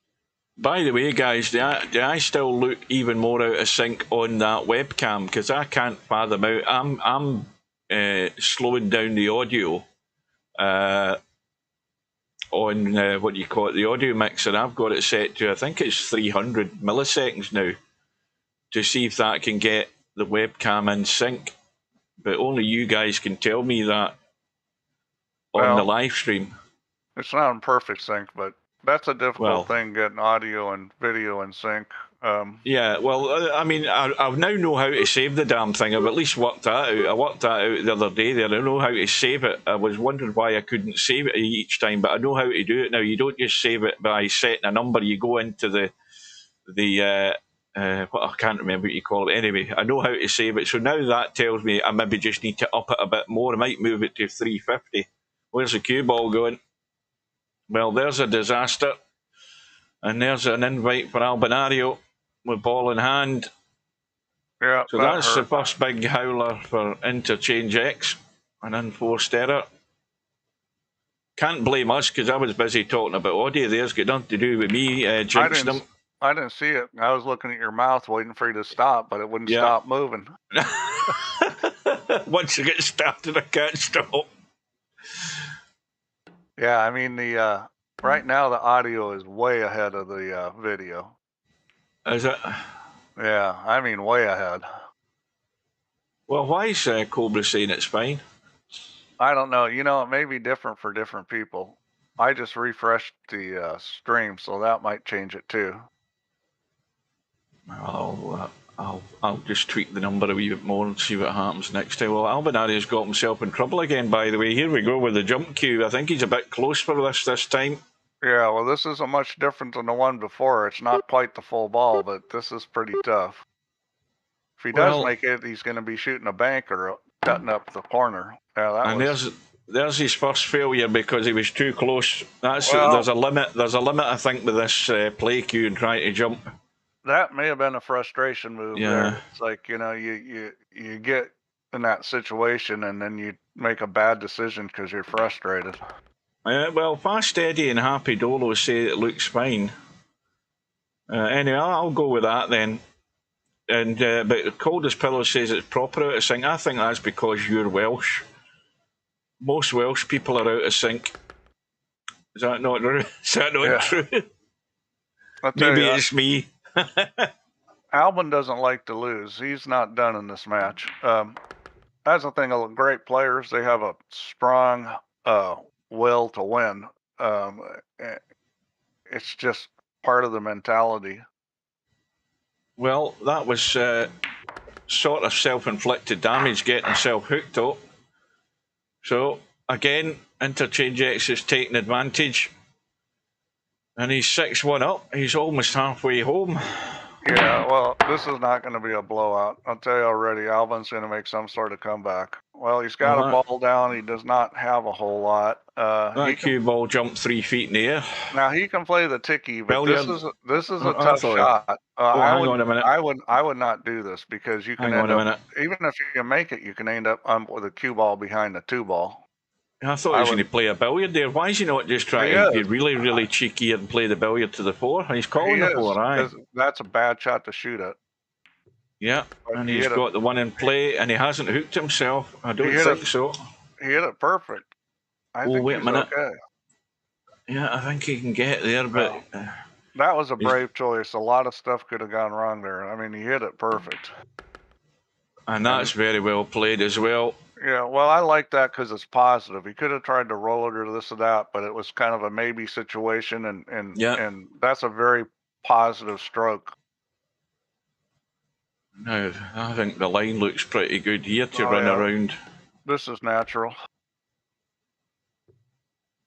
F: By the way, guys, do I still look even more out of sync on that webcam? Because I can't fathom out. I'm slowing down the audio on what do you call it, the audio mixer. I've got it set to, I think it's 300 milliseconds now, to see if that can get the webcam in sync. But only you guys can tell me that on the live stream.
G: It's not in perfect sync, but that's a difficult thing, getting audio and video in sync.
F: Yeah, well, I mean, I now know how to save the damn thing. I've at least worked that out. I worked that out the other day there. I know how to save it. I was wondering why I couldn't save it each time, but I know how to do it now. You don't just save it by setting a number. You go into the I can't remember what you call it. Anyway, I know how to save it. So now that tells me I maybe just need to up it a bit more. I might move it to 350. Where's the cue ball going? Well, there's a disaster. And there's an invite for Albinario with ball in hand.
G: Yeah,
F: so that's the first big howler for Interchangex. An unforced error. Can't blame us because I was busy talking about audio. There's got nothing to do with me jinxing them.
G: I didn't see it. I was looking at your mouth waiting for you to stop, but it wouldn't stop moving.
F: Once you get started, I can't stop.
G: Yeah, I mean, right now the audio is way ahead of the video.
F: Is it?
G: Yeah, I mean way ahead.
F: Well, why is Cobra saying it's fine?
G: I don't know. You know, it may be different for different people. I just refreshed the stream, so that might change it too.
F: I'll just tweak the number a wee bit more and see what happens next time. Well, Albinario's got himself in trouble again, by the way. Here we go with the jump cue. I think he's a bit close for this time.
G: Yeah, well, this isn't much different than the one before. It's not quite the full ball, but this is pretty tough. If he does make it, he's going to be shooting a bank or cutting up the corner. Yeah,
F: there's his first failure because he was too close. There's a limit. There's a limit, I think, with this play cue and trying to jump.
G: That may have been a frustration move there. It's like, you know, you get in that situation and then you make a bad decision because you're frustrated.
F: Well, Fast Eddie and Happy Dolo say it looks fine. Anyway, I'll go with that then. And but Coldest Pillow says it's proper out of sync. I think that's because you're Welsh. Most Welsh people are out of sync. Is that not true?
G: Maybe
F: it's me.
G: Albin doesn't like to lose. He's not done in this match. That's the thing of great players. They have a strong will to win. It's just part of the mentality.
F: Well, that was sort of self-inflicted damage, getting himself hooked up. So, again, Interchangex is taking advantage. And he's 6-1 up. He's almost halfway home.
G: Yeah, well, this is not going to be a blowout. I'll tell you already, Alvin's going to make some sort of comeback. Well, he's got a ball down. He does not have a whole lot.
F: That cue ball jumped 3 feet in the air.
G: Now, he can play the ticky, but this is a tough
F: sorry.
G: shot.
F: Hang on a minute.
G: I would not do this because you can
F: Hang on a minute.
G: even if you can make it, you can end up with a cue ball behind the 2-ball.
F: I thought he was going to play a billiard there. Why is he not just trying to be really, really cheeky and play the billiard to the 4? He's calling the 4, aye.
G: That's a bad shot to shoot at.
F: Yeah, and he's got the one in play, and he hasn't hooked himself. I don't think so.
G: He hit it perfect. I think
F: wait a minute.
G: Okay.
F: Yeah, I think he can get there, but...
G: that was a brave choice. A lot of stuff could have gone wrong there. I mean, he hit it perfect.
F: And that's very well played as well.
G: Yeah, well, I like that because it's positive. He could have tried to roll it or this or that, but it was kind of a maybe situation, and that's a very positive stroke.
F: Now, I think the line looks pretty good here to run around.
G: This is natural.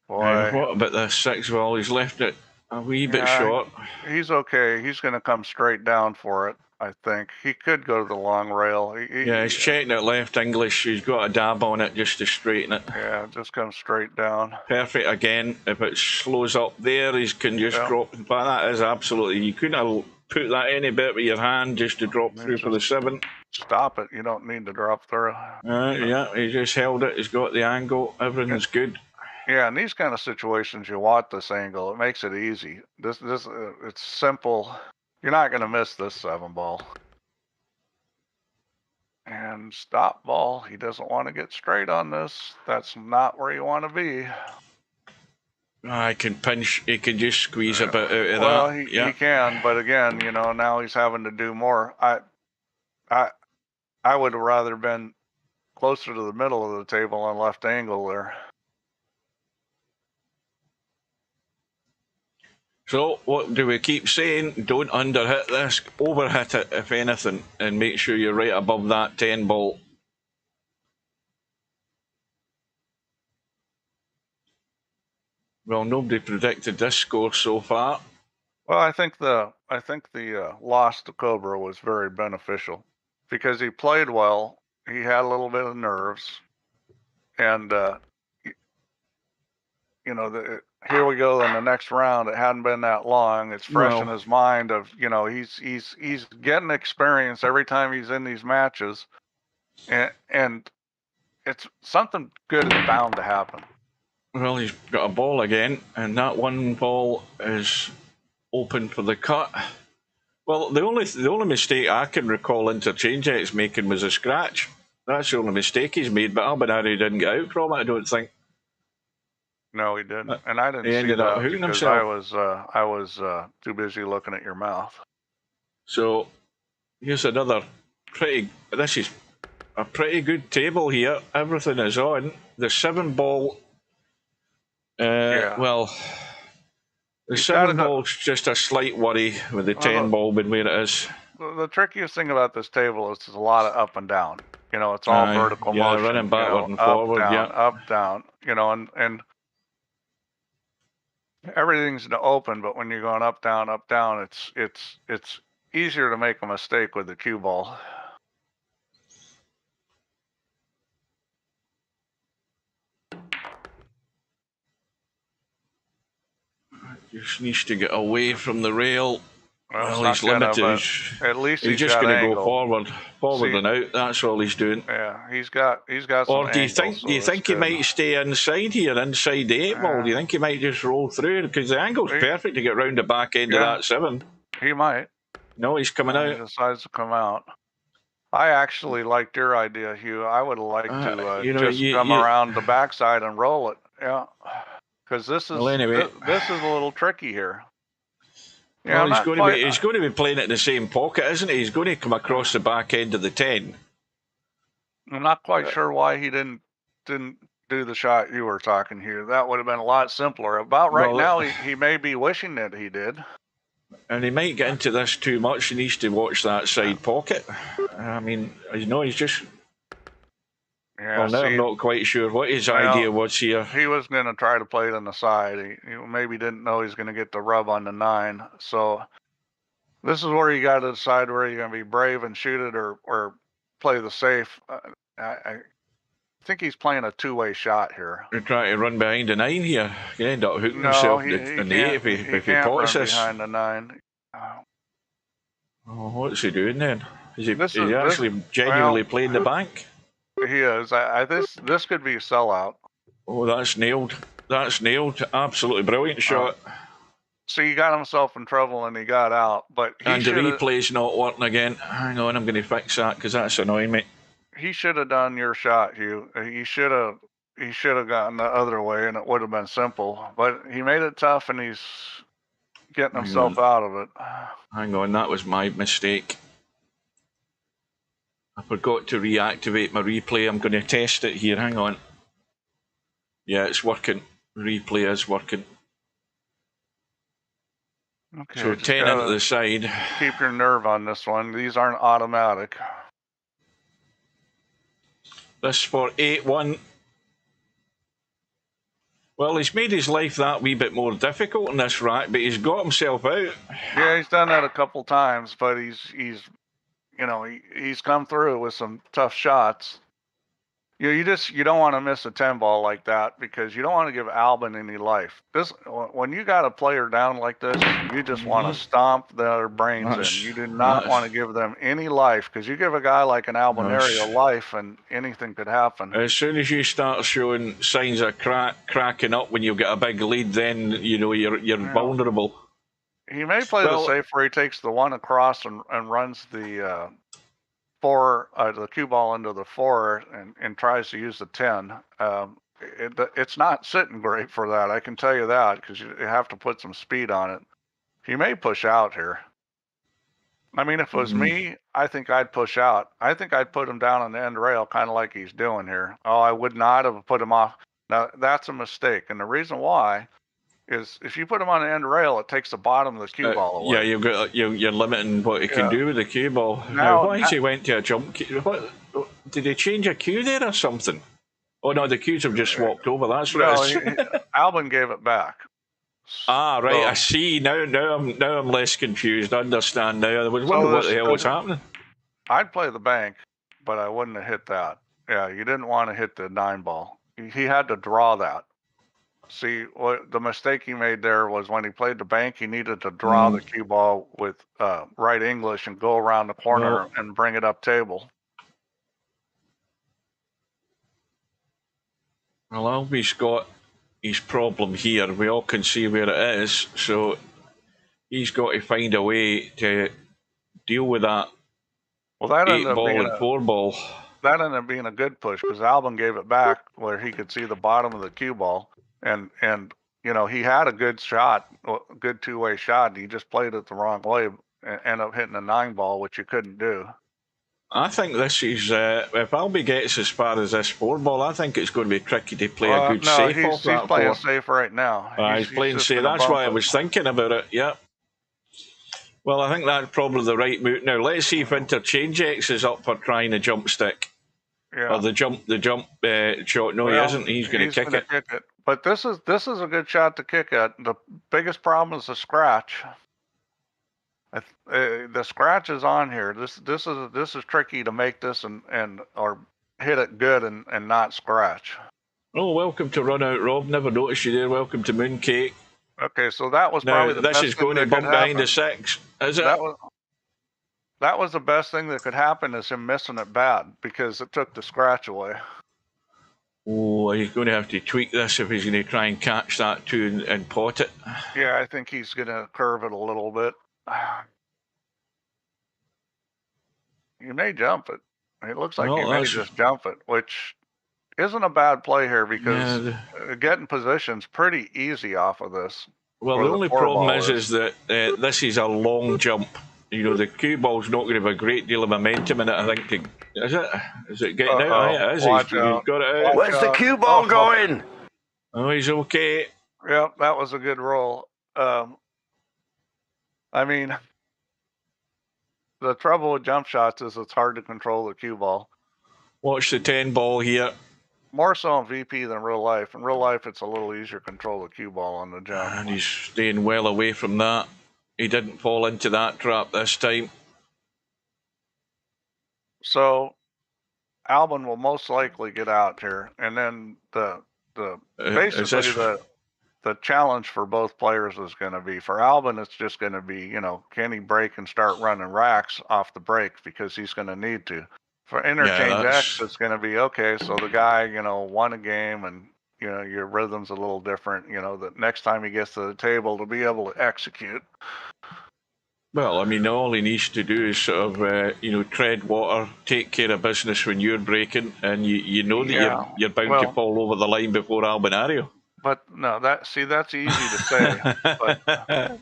G: Boy.
F: Now, what about the 6-ball? He's left it a wee bit short.
G: He's okay. He's going to come straight down for it. I think he could go to the long rail.
F: He's checking it left English. He's got a dab on it just to straighten it.
G: Yeah, just come straight down.
F: Perfect again. If it slows up there, he can just drop. But that is absolutely. You couldn't have put that any bit with your hand just to drop through for the 7.
G: Stop it. You don't need to drop through.
F: Yeah, he just held it. He's got the angle. Everything's good.
G: Yeah, in these kind of situations, you want this angle. It makes it easy. It's simple. You're not going to miss this 7-ball. And stop ball. He doesn't want to get straight on this. That's not where you want to be.
F: I can pinch. He can just squeeze a bit out of that.
G: Well, he can, but again, now he's having to do more. I would have rather been closer to the middle of the table on left angle there.
F: So, what do we keep saying? Don't underhit this, overhit it if anything, and make sure you're right above that 10-ball. Well, nobody predicted this score so far.
G: Well, I think the loss to Cobra was very beneficial because he played well. He had a little bit of nerves, and here we go in the next round. It hadn't been that long. It's fresh in his mind of, he's getting experience every time he's in these matches, and it's something good is bound to happen.
F: Well, he's got a ball again, and that 1 ball is open for the cut. Well, the only mistake I can recall Interchangex making was a scratch. That's the only mistake he's made, but Albinario didn't get out from it, I don't think.
G: No, he didn't, and I didn't
F: he
G: see
F: ended
G: that
F: up hooking
G: because
F: himself.
G: I was too busy looking at your mouth.
F: So here's another this is a pretty good table here. Everything is on. The 7-ball. Well, the 7-ball's just a slight worry with the 10-ball being where it is.
G: The trickiest thing about this table is there's a lot of up and down. It's all vertical motion.
F: Running backward and forward.
G: Up, down. And everything's open, but when you're going up, down, it's easier to make a mistake with the cue ball.
F: Just needs to get away from the rail. Well, he's limited.
G: At least
F: he's just going to go forward and out. That's all he's doing.
G: Yeah, he's got some.
F: Or do you think he might stay inside here, inside the 8-ball? Do you think he might just roll through? Because the angle's perfect to get round the back end of that 7.
G: He might.
F: No, he's coming out.
G: He decides to come out. I actually liked your idea, Hugh. I would have liked to come around the backside and roll it. Yeah, because this is this is a little tricky here. Yeah,
F: Well,
G: I'm
F: he's
G: not
F: going
G: quite,
F: to be playing it in the same pocket, isn't he? He's going to come across the back end of the 10.
G: I'm not quite sure why he didn't do the shot you were talking here. That would have been a lot simpler. About right
F: Well,
G: now, he may be wishing that he did.
F: And he might get into this too much. He needs to watch that side pocket. I mean, he's just.
G: Yeah,
F: Well, now I'm not quite sure what his idea was here.
G: He was going to try to play it on the side. He maybe didn't know he's going to get the rub on the 9. So this is where you got to decide where you're going to be brave and shoot it or play the safe. I think he's playing a two-way shot here.
F: They're trying to run behind the 9 here. He end up hooking
G: No,
F: himself
G: he
F: in the 8 if he
G: can't
F: pots
G: run
F: this.
G: behind the 9.
F: Oh, what's he doing then? Is he
G: This
F: actually genuinely playing the bank?
G: He is. This could be a sellout.
F: Oh, that's nailed. That's nailed. Absolutely brilliant shot.
G: So he got himself in trouble and he got out. But
F: And the replay's not working again. Hang on, I'm going to fix that because that's annoying me.
G: He should have done your shot, Hugh. He should have gotten the other way, and it would have been simple. But he made it tough, and he's getting himself out of it.
F: Hang on, that was my mistake. I forgot to reactivate my replay. I'm going to test it here. Hang on. Yeah, it's working. Replay is working.
G: Okay,
F: so 10 into the side.
G: Keep your nerve on this one. These aren't automatic.
F: This for 8-1. Well, he's made his life that wee bit more difficult in this rack, but he's got himself out.
G: Yeah, he's done that a couple times, but he's come through with some tough shots. You don't want to miss a 10 ball like that because you don't want to give Albin any life. When you got a player down like this, you just want to stomp their brains in. You do not want to give them any life because you give a guy like an Albinario life and anything could happen.
F: As soon as you start showing signs of cracking up when you get a big lead, then you're vulnerable.
G: He may play the safe where he takes the 1 across and runs the 4, the cue ball into the 4 and tries to use the 10. It's not sitting great for that. I can tell you that because you have to put some speed on it. He may push out here. I mean, if it was me, I think I'd push out. I think I'd put him down on the end rail, kind of like he's doing here. Oh, I would not have put him off. Now, that's a mistake. And the reason why is if you put him on the end rail, it takes the bottom of the cue ball away.
F: Yeah, you're limiting what he can do with the cue ball. Now, why he went to a jump cue? Did he change a cue there or something? Oh no, the cues have just swapped over. That's right.
G: Albin gave it back.
F: Ah, right. I see. Now I'm less confused. I understand now. I was wondering what the hell was happening.
G: I'd play the bank, but I wouldn't have hit that. Yeah, you didn't want to hit the 9 ball. He had to draw that. See, what the mistake he made there was when he played the bank, he needed to draw the cue ball with right English and go around the corner and bring it up table.
F: Well, Albie's got his problem here. We all can see where it is, so he's got to find a way to deal with that.
G: Well, that
F: 8 ball and 4 ball.
G: That ended up being a good push because Albin gave it back where he could see the bottom of the cue ball. And he had a good shot, a good two-way shot, and he just played it the wrong way and ended up hitting a 9 ball, which you couldn't do.
F: I think this is, if Albie gets as far as this 4 ball, I think it's going to be tricky to play a good safe off that 4.
G: He's playing safe right now.
F: He's playing safe. That's why I was thinking about it, yeah. Well, I think that's probably the right move. Now, let's see if Interchangex is up for trying a jump stick.
G: Yeah.
F: Or the jump shot. No, he isn't. He's going to kick it.
G: But this is a good shot to kick at. The biggest problem is the scratch. The scratch is on here. This is tricky to make this or hit it good and not scratch.
F: Oh, welcome to Run Out Rob. Never noticed you there. Welcome to Mooncake.
G: Okay, so that was probably the best thing that could happen. This is going to bump behind
F: the 6, is it?
G: That was the best thing that could happen is him missing it bad because it took the scratch away.
F: Oh, he's going to have to tweak this if he's going to try and catch that too and pot it.
G: Yeah, I think he's going to curve it a little bit. You may jump it. It looks like you may just jump it, which isn't a bad play here because getting position's pretty easy off of this.
F: Well,
G: Or
F: the
G: the
F: only
G: four
F: problem
G: ball
F: is that this is a long jump. You know, the cue ball's not going to have a great deal of momentum in it, I think. Is it? Is it getting out? Aye, it is.
G: Watch
F: He's
G: out.
F: got it out.
C: Where's the cue ball going?
F: Oh, he's okay.
G: Yep, that was a good roll. I mean, the trouble with jump shots is it's hard to control the cue ball.
F: Watch the 10 ball here.
G: More so in VP than real life. In real life, it's a little easier to control the cue ball on the jump.
F: And he's staying well away from that. He didn't fall into that trap this time.
G: So, Albin will most likely get out here, and then basically the challenge for both players is going to be, for Albin, it's just going to be, you know, can he break and start running racks off the break, because he's going to need to. For Interchangex, it's going to be, okay, so the guy, you know, won a game, and, you know, your rhythm's a little different, you know, that next time he gets to the table to be able to execute.
F: Well, I mean, all he needs to do is sort of, you know, tread water, take care of business when you're breaking, and you know that you're bound to fall over the line before Albinario.
G: But no, that's easy to say. But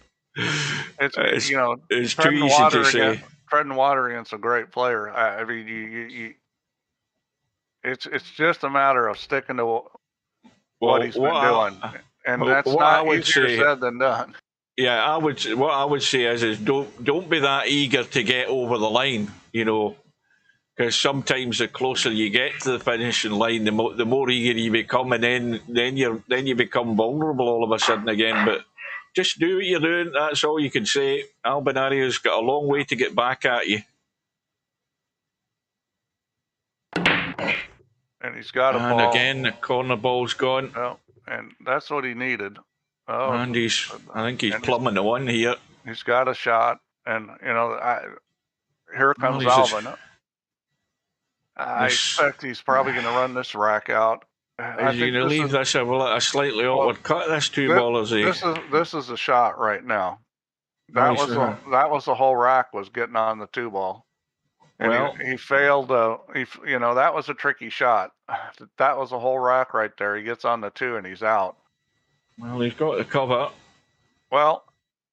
G: it's you know,
F: it's too easy to say.
G: Treading water against a great player. I mean, it's just a matter of sticking to what he's been doing, and that's not easier said than done.
F: Yeah, what I would say is don't be that eager to get over the line, you know, because sometimes the closer you get to the finishing line, the more eager you become, and then you become vulnerable all of a sudden again. But just do what you're doing. That's all you can say. Albinario's got a long way to get back at you.
G: And he's got a ball.
F: And again, the corner ball's gone.
G: Well, and that's what he needed.
F: Oh, and I think he's plumbing the one here.
G: He's got a shot, and you know, here comes Albin. I expect he's probably going to run this rack out.
F: Is he going to leave this a slightly awkward cut? This two ballers.
G: This is a shot right now. That was the whole rack was getting on the two ball. And well, he failed. You know, that was a tricky shot. That was a whole rack right there. He gets on the two and he's out.
F: Well, he's got the cover.
G: Well,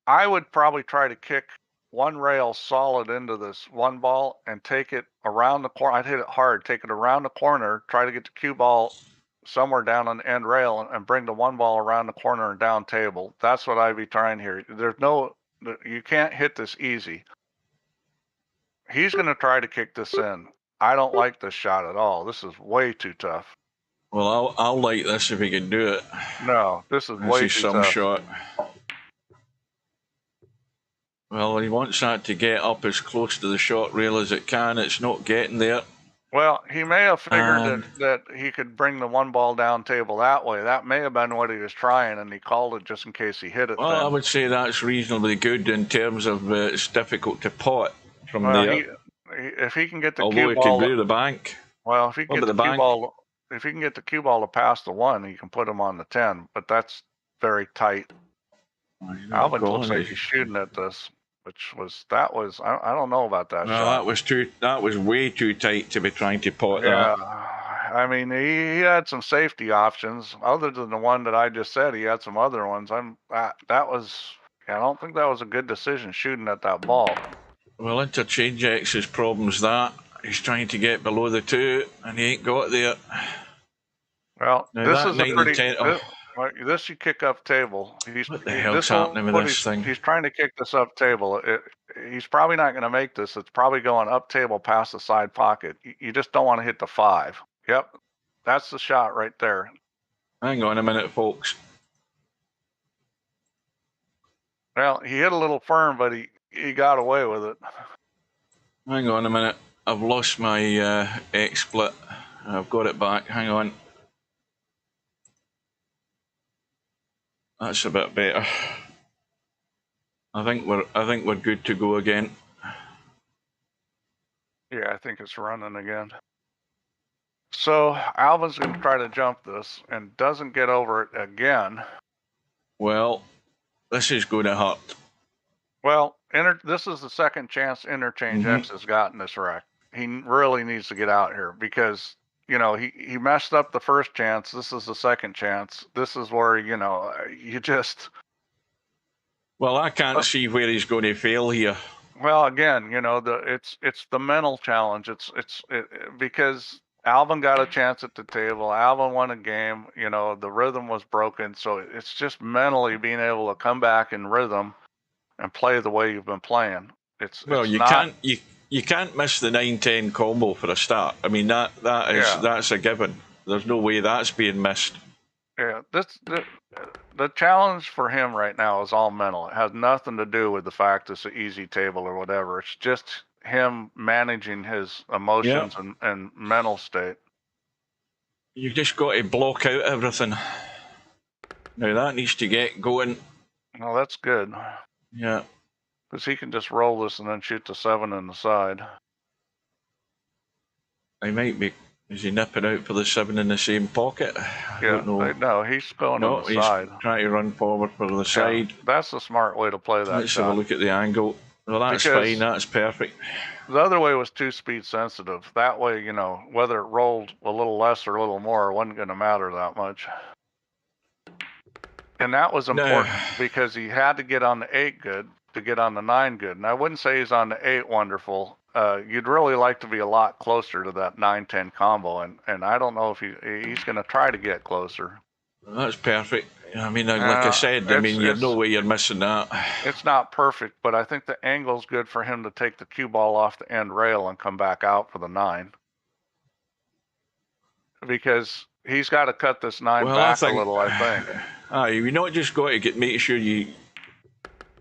G: I would probably try to kick one rail solid into this one ball and take it around the corner. I'd hit it hard, take it around the corner, try to get the cue ball somewhere down on the end rail and bring the one ball around the corner and down table. That's what I'd be trying here. You can't hit this easy. He's going to try to kick this in. I don't like this shot at all. This is way too tough.
F: Well, I'll like this if he can do it.
G: No, this is way too tough.
F: Shot. Well, he wants that to get up as close to the shot rail as it can. It's not getting there.
G: Well, he may have figured that he could bring the one ball down table that way. That may have been what he was trying, and he called it just in case he hit it.
F: Well, I would say that's reasonably good in terms of it's difficult to pot from there.
G: If he can get the
F: although
G: cue ball,
F: he can do the bank.
G: Well, if he can get the cue ball, if he can get the cue ball to pass the one, he can put him on the 10. But that's very tight. Albin looks like he's shooting at this. I don't know about that shot.
F: That was way too tight to be trying to pot that.
G: Yeah, I mean, he had some safety options other than the one that I just said. He had some other ones. I don't think that was a good decision shooting at that ball.
F: Well, Interchangex problem's that he's trying to get below the 2 and he ain't got there.
G: Well, now this is a pretty. This you kick up table.
F: What the hell's happening with this thing?
G: He's trying to kick this up table. He's probably not going to make this. It's probably going up table past the side pocket. You just don't want to hit the 5. Yep, that's the shot right there.
F: Hang on a minute, folks.
G: Well, he hit a little firm, but he got away with it.
F: Hang on a minute. I've lost my X-split. I've got it back. Hang on. That's a bit better. I think we're good to go again.
G: Yeah, I think it's running again. So Alvin's going to try to jump this and doesn't get over it again.
F: Well, this is going to hurt.
G: Well, this is the second chance Interchangex has gotten this wreck. He really needs to get out here because, you know, he messed up the first chance. This is the second chance. This is where, you know,
F: Well, I can't see where he's going to fail here.
G: Well, again, you know, it's the mental challenge. Because Alvin got a chance at the table. Alvin won a game. You know, the rhythm was broken, so it's just mentally being able to come back in rhythm and play the way you've been playing.
F: Well, you can't miss the 9-10 combo for a start. I mean that's a given. There's no way that's being missed.
G: Yeah, the challenge for him right now is all mental. It has nothing to do with the fact it's an easy table or whatever. It's just him managing his emotions and mental state.
F: You just got to block out everything. Now that needs to get going.
G: Well, that's good.
F: Yeah.
G: Because he can just roll this and then shoot the 7 in the side.
F: I might be. Is he nipping out for the 7 in the same pocket? I don't know.
G: No, he's going on the side.
F: He's trying to run forward for the side.
G: That's the smart way to play that
F: Let's
G: shot.
F: have a look at the angle. Well, that's fine. That's perfect.
G: The other way was too speed sensitive. That way, you know, whether it rolled a little less or a little more, it wasn't going to matter that much. And that was important because he had to get on the 8 good to get on the 9 good. And I wouldn't say he's on the 8 wonderful. You'd really like to be a lot closer to that 9-10 combo, and I don't know if he's going to try to get closer.
F: Well, that's perfect. I mean, like I said, there's no way you're missing that.
G: It's not perfect, but I think the angle's good for him to take the cue ball off the end rail and come back out for the 9. Because he's got to cut this 9 back a little, I think.
F: You not just got to make sure you.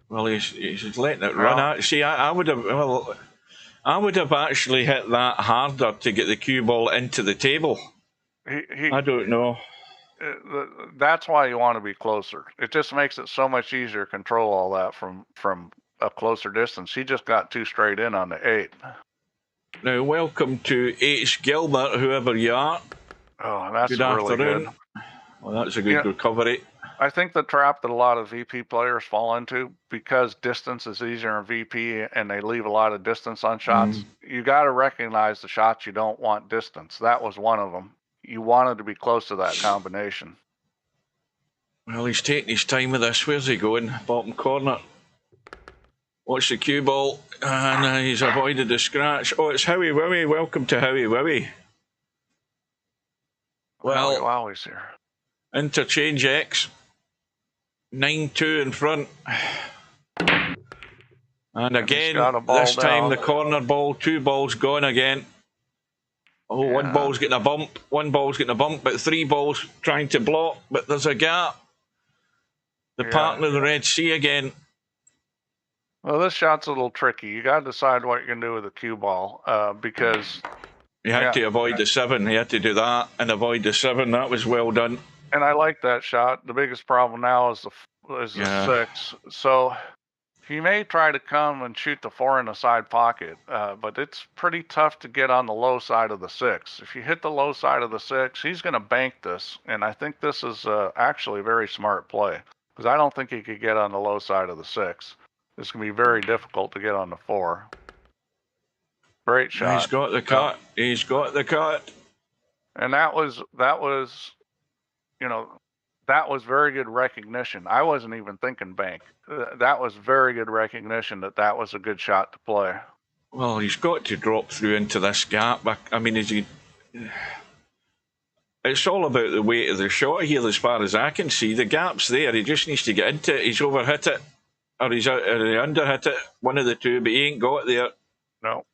F: Well, he's letting it run out. See, I would have. Well, I would have actually hit that harder to get the cue ball into the table. I don't know.
G: That's why you want to be closer. It just makes it so much easier to control all that from a closer distance. He just got too straight in on the 8.
F: Now, welcome to H. Gilbert, whoever you are.
G: Oh, that's
F: good
G: really
F: afternoon.
G: Good.
F: Well, that's a good recovery.
G: I think the trap that a lot of VP players fall into, because distance is easier in VP and they leave a lot of distance on shots, you got to recognize the shots you don't want distance. That was one of them. You wanted to be close to that combination.
F: Well, he's taking his time with this. Where's he going? Bottom corner. Watch the cue ball. And he's avoided the scratch. Oh, it's Howie Wowie. Welcome to Howie Wowie. Well,
G: Wowie's here.
F: Interchangex. 9-2 in front. And again, this time the corner ball, 2 balls gone again. Oh, one ball's getting a bump, but 3 balls trying to block, but there's a gap. The partner of the Red Sea again.
G: Well, this shot's a little tricky. You got to decide what you're going to do with the cue ball because...
F: He had to avoid the 7. He had to do that and avoid the 7. That was well done.
G: And I like that shot. The biggest problem now is the 6. So he may try to come and shoot the 4 in the side pocket, but it's pretty tough to get on the low side of the 6. If you hit the low side of the 6, he's going to bank this. And I think this is actually a very smart play because I don't think he could get on the low side of the 6. It's going to be very difficult to get on the 4. Great shot.
F: He's got the cut. He's got the cut.
G: And that was, you know, that was very good recognition. I wasn't even thinking bank. That was very good recognition that was a good shot to play.
F: Well, he's got to drop through into this gap. I mean, it's all about the weight of the shot here as far as I can see. The gap's there. He just needs to get into it. He's overhit it or he underhit it. One of the two, but he ain't got there.
G: No.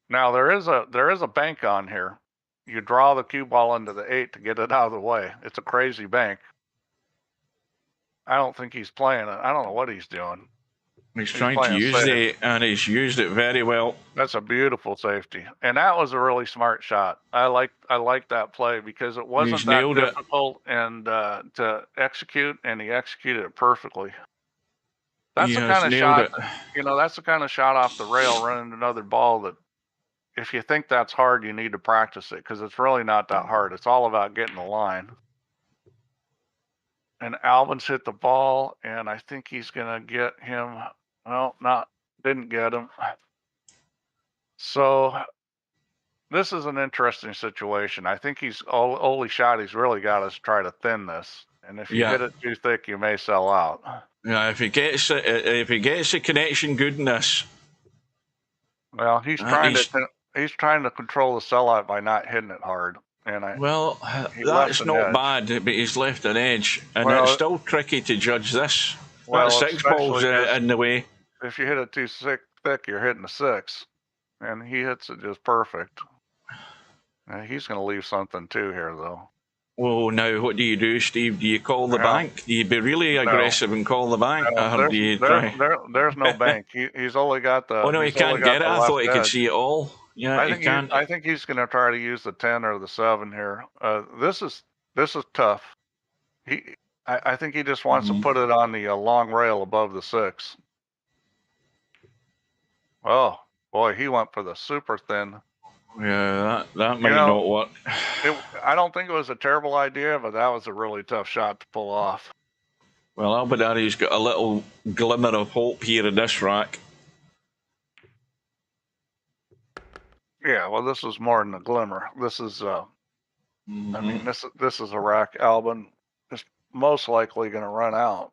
G: Now there is a bank on here. You draw the cue ball into the 8 to get it out of the way. It's a crazy bank. I don't think he's playing it. I don't know what he's doing.
F: He's trying to use the 8, and he's used it very well.
G: That's a beautiful safety, and that was a really smart shot. I like that play because it wasn't that difficult and to execute, and he executed it perfectly. That's the kind of shot, that's the kind of shot off the rail running another ball that if you think that's hard, you need to practice it because it's really not that hard. It's all about getting the line. And Alvin's hit the ball, and I think he's going to get him. Well, didn't get him. So this is an interesting situation. I think only shot he's really got is try to thin this. And if you hit it too thick, you may sell out.
F: Yeah, if he gets the connection good in this.
G: Well, he's trying to control the sellout by not hitting it hard. And
F: that's not bad, but he's left an edge, and it's still tricky to judge this. Well, that 6 ball's in the way.
G: If you hit it too thick, you're hitting a 6, and he hits it just perfect. And he's going to leave something too here, though.
F: Well, now what do you do, Steve? Do you call the bank? Do you be really aggressive and call the bank? Or do you try?
G: There's no bank. He's only got the.
F: Oh no, he can't get it. I thought he could see it all. Yeah,
G: he can't. I think he's going to try to use the 10 or the 7 here. This is tough. I think he just wants to put it on the long rail above the 6. Oh boy, he went for the super thin.
F: Yeah, that might not work.
G: I don't think it was a terrible idea, but that was a really tough shot to pull off.
F: Well, Albinario's got a little glimmer of hope here in this rack.
G: Yeah, well, this is more than a glimmer. This is, I mean, this is a rack Albin is most likely going to run out.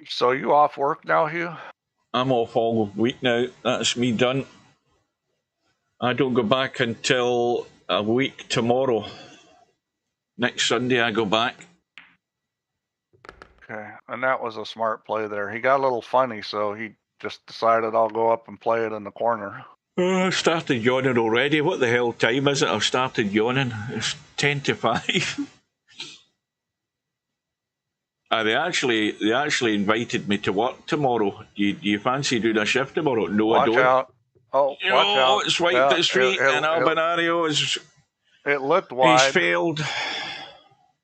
G: So you off work now, Hugh?
F: I'm off all week now. That's me done. I don't go back until a week tomorrow. Next Sunday I go back.
G: Okay, and that was a smart play there. He got a little funny, so he just decided I'll go up and play it in the corner.
F: I started yawning already. What the hell time is it? I've started yawning. It's 10 to 5. They actually invited me to work tomorrow. Do you fancy doing a shift tomorrow? No, I don't.
G: Watch out. Oh, watch out.
F: It's right the street, and Albinario is...
G: It looked wide.
F: He's failed.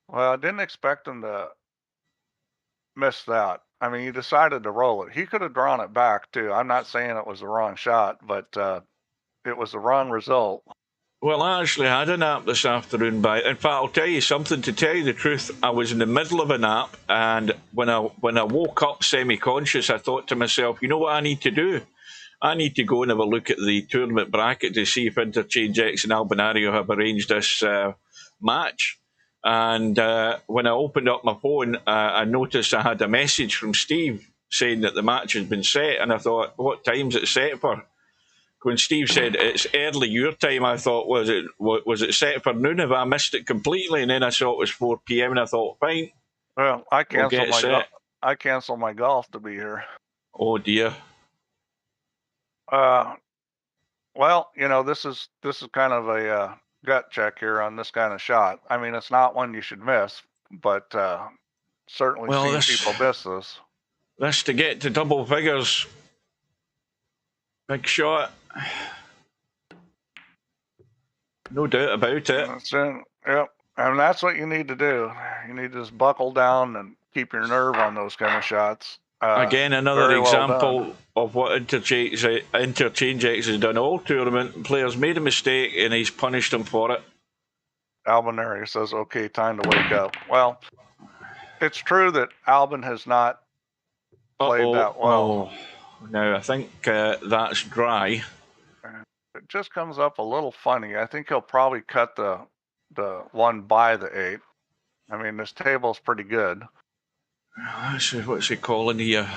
G: Well, I didn't expect him to miss that. I mean, he decided to roll it. He could have drawn it back, too. I'm not saying it was the wrong shot, but it was the wrong result.
F: Well, I actually had a nap this afternoon. In fact, I'll tell you something. To tell you the truth, I was in the middle of a nap, and when I woke up semi-conscious, I thought to myself, you know what I need to do? I need to go and have a look at the tournament bracket to see if Interchangex and Albinario have arranged this match. And when I opened up my phone, I noticed I had a message from Steve saying that the match has been set, and I thought, what time's it set for? When Steve said it's early your time, I thought, was it set for noon? Have I missed it completely? And then I saw it was 4 p.m. and I thought, fine.
G: Well, I canceled my golf to be here.
F: Oh dear.
G: Well, you know, this is kind of a gut check here on this kind of shot. I mean, it's not one you should miss, but certainly see people miss this.
F: This to get to double figures. Big shot. No doubt about it.
G: That's it. Yep. And that's what you need to do. You need to just buckle down and keep your nerve on those kind of shots.
F: Again, another example of what Interchangex has done all tournament. Players made a mistake and he's punished them for it.
G: Albinario says, okay, time to wake up. Well, it's true that Albin has not played that well.
F: Now, I think that's dry.
G: It just comes up a little funny. I think he'll probably cut the one by the 8. I mean, this table's pretty good.
F: What's he calling here?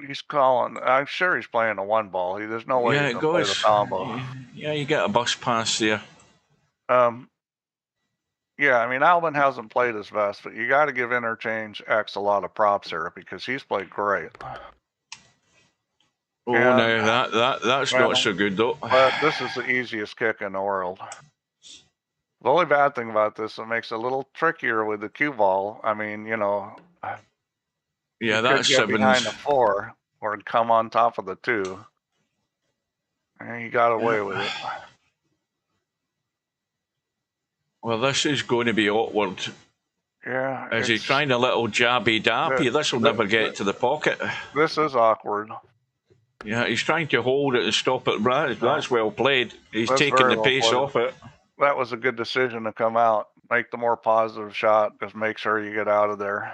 G: He's calling. I'm sure he's playing a 1 ball. There's no way he can play the combo.
F: Yeah, you get a bus pass there.
G: Yeah, I mean, Albin hasn't played his best, but you got to give Interchangex a lot of props here because he's played great.
F: Oh, no, that's not so good, though.
G: But this is the easiest kick in the world. The only bad thing about this, it makes it a little trickier with the cue ball. I mean, you know...
F: Yeah, that's 7.
G: Behind the 4 or come on top of the 2. And he got away with it.
F: Well, this is going to be awkward.
G: Yeah.
F: Is he trying a little jabby-dappy? This will never get to the pocket.
G: This is awkward.
F: Yeah, he's trying to hold it and stop it. That's well played. He's taking the pace off it.
G: That was a good decision to come out. Make the more positive shot. Just make sure you get out of there.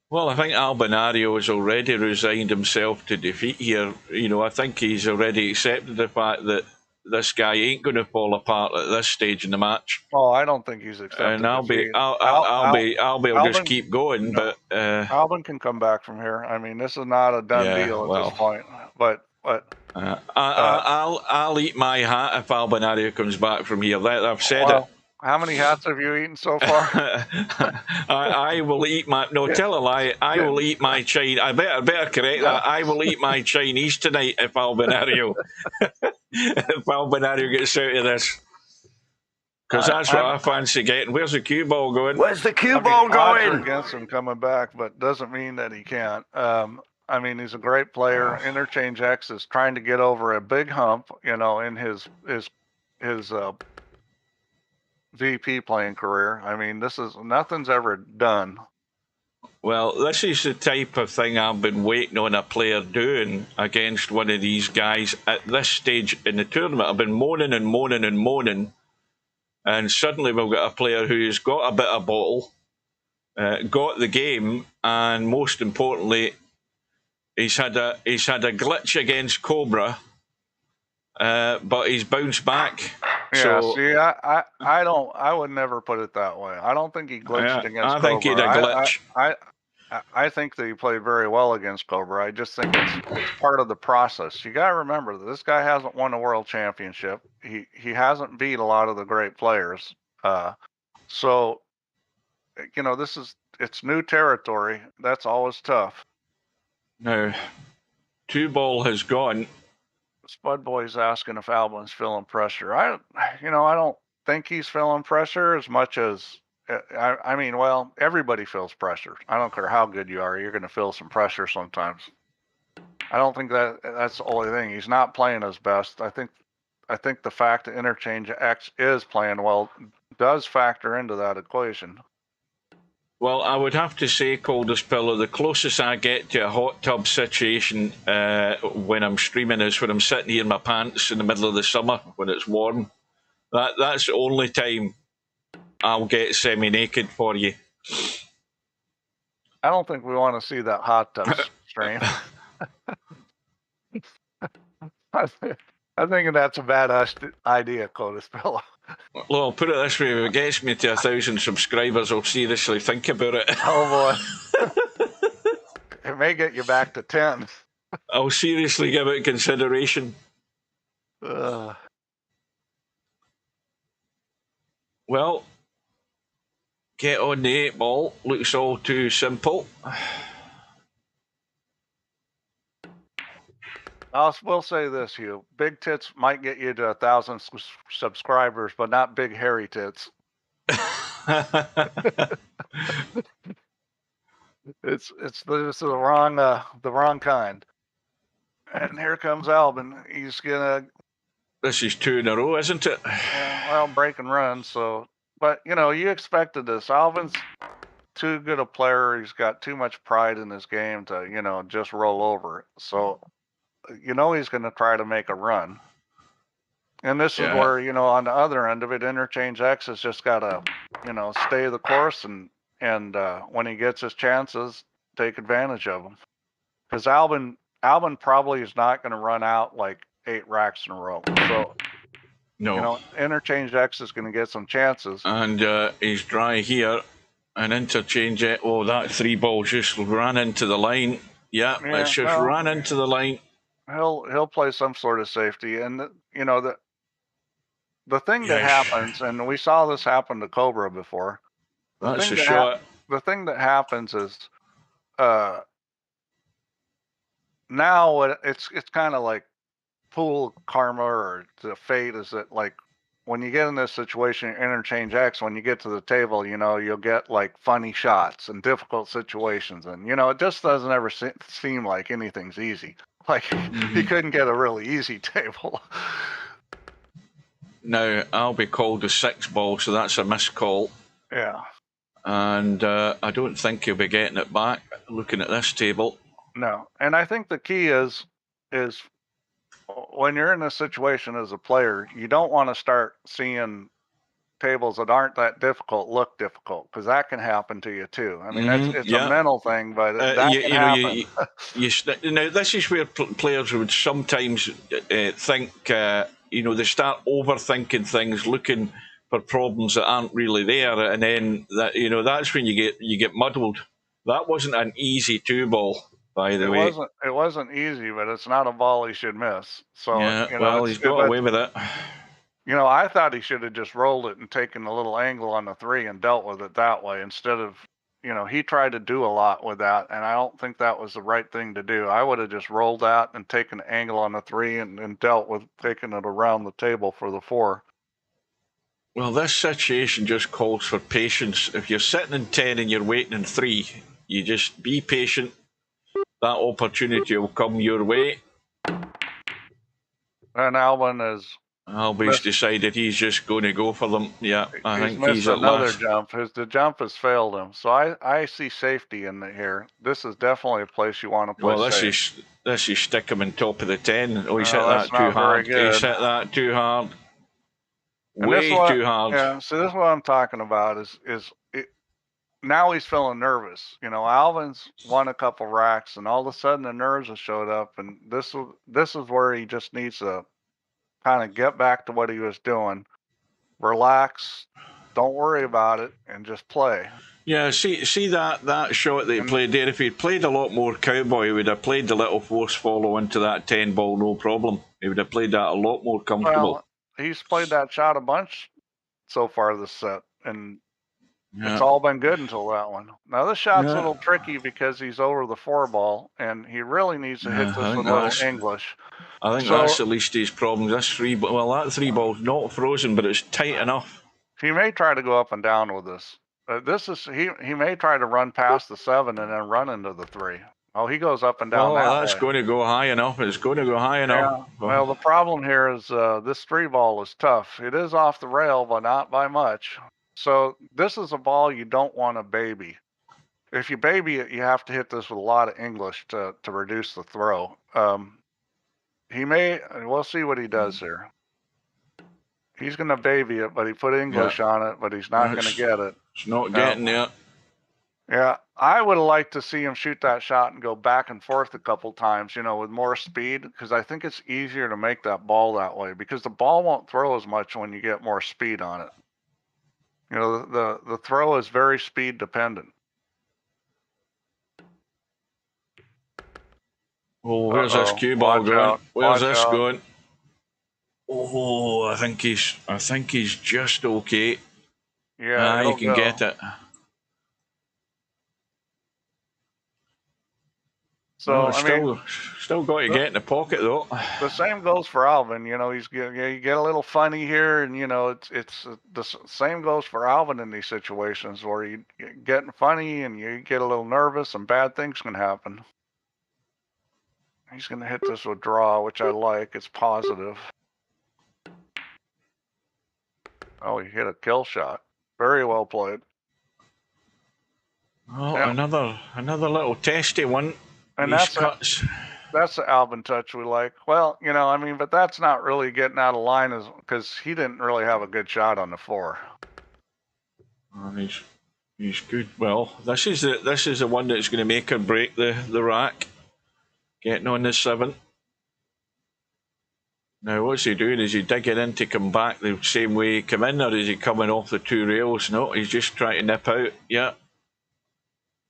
F: Well, I think Albinario has already resigned himself to defeat here. You know, I think he's already accepted the fact that this guy ain't going to fall apart at this stage in the match.
G: Oh, I don't think he's accepted
F: And I'll
G: defeat.
F: just
G: Albin,
F: keep going.
G: no.
F: But
G: Albin can come back from here. I mean, this is not a done deal at this point. But
F: I'll eat my hat if Albinario comes back from here. I've said it.
G: How many hats have you eaten so far?
F: I will eat my... No, tell a lie. I will eat my Chinese... I better correct that. I will eat my Chinese tonight if Albinario... if Albinario gets out of this. Because that's what I fancy getting. Where's the cue ball going?
C: Where's the cue ball going?
G: Odds are against him coming back, but doesn't mean that he can't. I mean, he's a great player. Interchangex is trying to get over a big hump, you know, in his VP playing career. I mean, nothing's ever done.
F: Well, this is the type of thing I've been waiting on a player doing against one of these guys at this stage in the tournament. I've been moaning and moaning and moaning, and suddenly we've got a player who's got a bit of bottle, got the game, and most importantly, he's had a glitch against Cobra, but he's bounced back.
G: Yeah,
F: so,
G: see, I would never put it that way. I don't think he glitched against Cobra.
F: I think he had a glitch.
G: I think that he played very well against Cobra. I just think it's part of the process. You got to remember that this guy hasn't won a world championship. He hasn't beat a lot of the great players. So, you know, it's new territory. That's always tough.
F: Now, 2-ball has gone.
G: Spud Boy's asking if Albin's feeling pressure. I don't think he's feeling pressure as much as, I mean, well, everybody feels pressure. I don't care how good you are, you're going to feel some pressure sometimes. I don't think that's the only thing. He's not playing his best. I think the fact that Interchangex is playing well does factor into that equation.
F: Well, I would have to say, Coldest Pillow, the closest I get to a hot tub situation when I'm streaming is when I'm sitting here in my pants in the middle of the summer when it's warm. That's the only time I'll get semi-naked for you.
G: I don't think we want to see that hot tub stream. I think that's a bad idea, Coldest Pillow.
F: Well, I'll put it this way, if it gets me to 1,000 subscribers, I'll seriously think about it.
G: Oh, boy. It may get you back to 10.
F: I'll seriously give it consideration. Well, get on the 8-ball. Looks all too simple.
G: We'll say this, Hugh. Big tits might get you to 1,000 subscribers, but not big hairy tits. It's the wrong kind. And here comes Albin. He's gonna.
F: This is 2 in a row, isn't it?
G: Well, break and run. So, but you know, you expected this. Alvin's too good a player. He's got too much pride in his game to, just roll over it. So. You know he's going to try to make a run. And this is where, on the other end of it, Interchangex has just got to, stay the course and when he gets his chances, take advantage of them. Because Albin probably is not going to run out like 8 racks in a row. So,
F: no.
G: Interchangex is going to get some chances.
F: And he's dry here. And Interchangex, that 3-ball just ran into the line. Yeah, it's just ran into the line.
G: He'll play some sort of safety, and the thing that happens, and we saw this happen to Cobra before.
F: That's a shot.
G: The thing that happens is, now it's kind of like pool karma or the fate. Is that like when you get in this situation, Interchangex, when you get to the table, you'll get like funny shots and difficult situations, and it just doesn't ever seem like anything's easy. Like, he couldn't get a really easy table.
F: Now, I'll be called a 6-ball, so that's a missed call.
G: Yeah.
F: And I don't think he'll be getting it back, looking at this table.
G: No. And I think the key is when you're in this situation as a player, you don't want to start seeing tables that aren't that difficult look difficult, because that can happen to you too. I mean, it's a mental thing, but that can happen.
F: Now, this is where players would sometimes think they start overthinking things, looking for problems that aren't really there, and then that's when you get muddled. That wasn't an easy 2-ball, by the way.
G: It wasn't easy, but it's not a ball he should miss. So
F: Yeah, well, he's got away with it.
G: I thought he should have just rolled it and taken a little angle on the 3 and dealt with it that way instead of, he tried to do a lot with that, and I don't think that was the right thing to do. I would have just rolled that and taken an angle on the 3 and dealt with taking it around the table for the 4.
F: Well, this situation just calls for patience. If you're sitting in 10 and you're waiting in 3, you just be patient. That opportunity will come your way.
G: And
F: Albie's decided he's just going to go for them. Yeah, I think he's at
G: another
F: last.
G: jump. The jump has failed him. So I see safety in here. This is definitely a place you want to play safe.
F: This is stick him on top of the 10. Oh, he's hit
G: that's
F: that too
G: not very
F: hard.
G: good.
F: He's hit that too hard.
G: And
F: Way too hard.
G: Yeah, so this is what I'm talking about now he's feeling nervous. Alvin's won a couple racks and all of a sudden the nerves have showed up, and this is where he just needs to kind of get back to what he was doing. Relax, don't worry about it, and just play.
F: Yeah, see that shot that he played there. If he'd played a lot more cowboy, he would have played the little force follow into that 10 ball, no problem. He would have played that a lot more comfortable.
G: Well, he's played that shot a bunch so far this set, and it's all been good until that one. Now this shot's a little tricky because he's over the 4 ball, and he really needs to hit this with a little English.
F: I think that's at least his problem. That 3 ball's not frozen, but it's tight enough.
G: He may try to go up and down with this. He may try to run past the 7 and then run into the 3. Oh, he goes up and down.
F: That's going to go high enough. It's going to go high enough.
G: Yeah. Well, the problem here is this 3 ball is tough. It is off the rail, but not by much. So this is a ball you don't want to baby. If you baby it, you have to hit this with a lot of English to reduce the throw. We'll see what he does here. He's going to baby it, but he put English on it, but he's not going to get it.
F: It's not getting it.
G: Yeah, I would have liked to see him shoot that shot and go back and forth a couple times, with more speed, because I think it's easier to make that ball that way, because the ball won't throw as much when you get more speed on it. The throw is very speed dependent.
F: Oh, where's this cue ball going? Where's this going? Oh, I think he's just okay.
G: Yeah,
F: you can get it.
G: So
F: still got to get in the pocket though.
G: The same goes for Alvin. You get a little funny here, and it's the same goes for Alvin in these situations where you getting funny and you get a little nervous and bad things can happen. He's going to hit this with draw, which I like. It's positive. Oh, he hit a kill shot. Very well played.
F: Oh, yeah. Another little testy one.
G: And that's the Alvin touch we like. Well, but that's not really getting out of line because he didn't really have a good shot on the 4.
F: Oh, he's good. Well, this is the one that's going to make or break the rack. Getting on the 7. Now, what's he doing? Is he digging in to come back the same way he came in, or is he coming off the 2 rails? No, he's just trying to nip out. Yeah.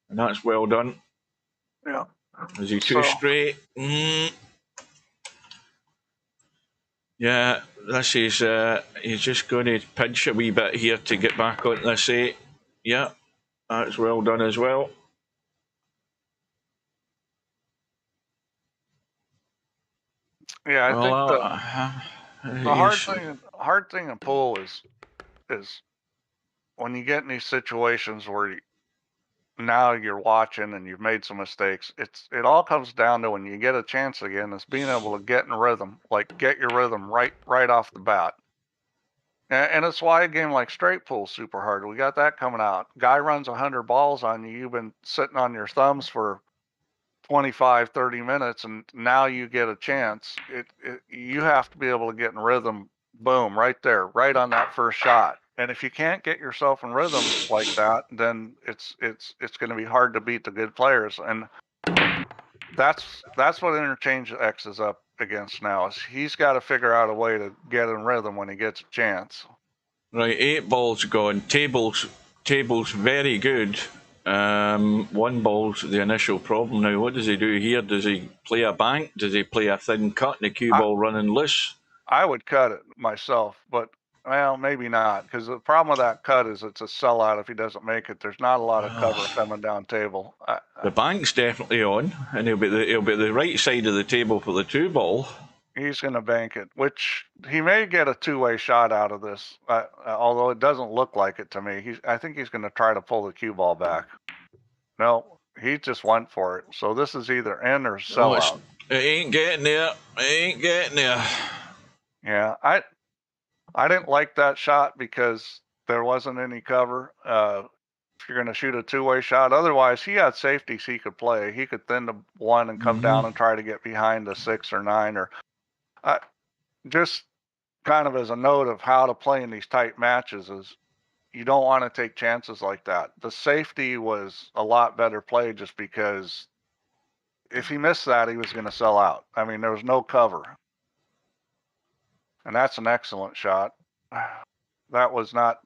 F: And that's well done.
G: Yeah.
F: Is he too straight? Yeah, this is, he's just going to pinch a wee bit here to get back on this 8. Yeah, that's well done as well.
G: Yeah, I think the hard thing in pool is when you get in these situations where now you're watching and you've made some mistakes. It all comes down to when you get a chance again, is being able to get in rhythm, like get your rhythm right off the bat. And it's why a game like straight pool is super hard. We got that coming out. Guy runs 100 balls on you. You've been sitting on your thumbs for 25, 30 minutes, and now you get a chance. You have to be able to get in rhythm, boom, right there, right on that first shot. And if you can't get yourself in rhythm like that, then it's going to be hard to beat the good players. And that's what Interchangex is against now is he's got to figure out a way to get in rhythm when he gets a chance.
F: Right, 8 balls gone. Tables very good. 1 ball's the initial problem. Now, what does he do here? Does he play a bank? Does he play a thin cut and the cue ball running loose?
G: I would cut it myself, but well, maybe not, because the problem with that cut is it's a sellout if he doesn't make it. There's not a lot of cover coming down table.
F: The bank's definitely on, and he'll be the right side of the table for the 2 ball.
G: He's going to bank it, which he may get a 2-way shot out of this, although it doesn't look like it to me. I think he's going to try to pull the cue ball back. No, he just went for it. So this is either in or sellout.
F: It ain't getting there. It ain't getting there.
G: Yeah, I didn't like that shot because there wasn't any cover. If you're going to shoot a 2-way shot, otherwise he had safeties he could play. He could thin to 1 and come down and try to get behind a 6 or 9, or just kind of as a note of how to play in these tight matches is you don't want to take chances like that. The safety was a lot better play just because if he missed that, he was going to sell out. I mean, there was no cover. And that's an excellent shot. That was not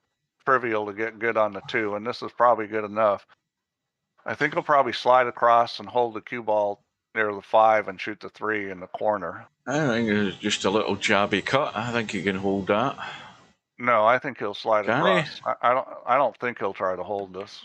G: trivial to get good on the 2, and this is probably good enough. I think he'll probably slide across and hold the cue ball near the 5 and shoot the 3 in the corner.
F: I think it's just a little jabby cut. I think he can hold that.
G: No, I think he'll slide
F: Can
G: across. I don't think he'll try to hold this.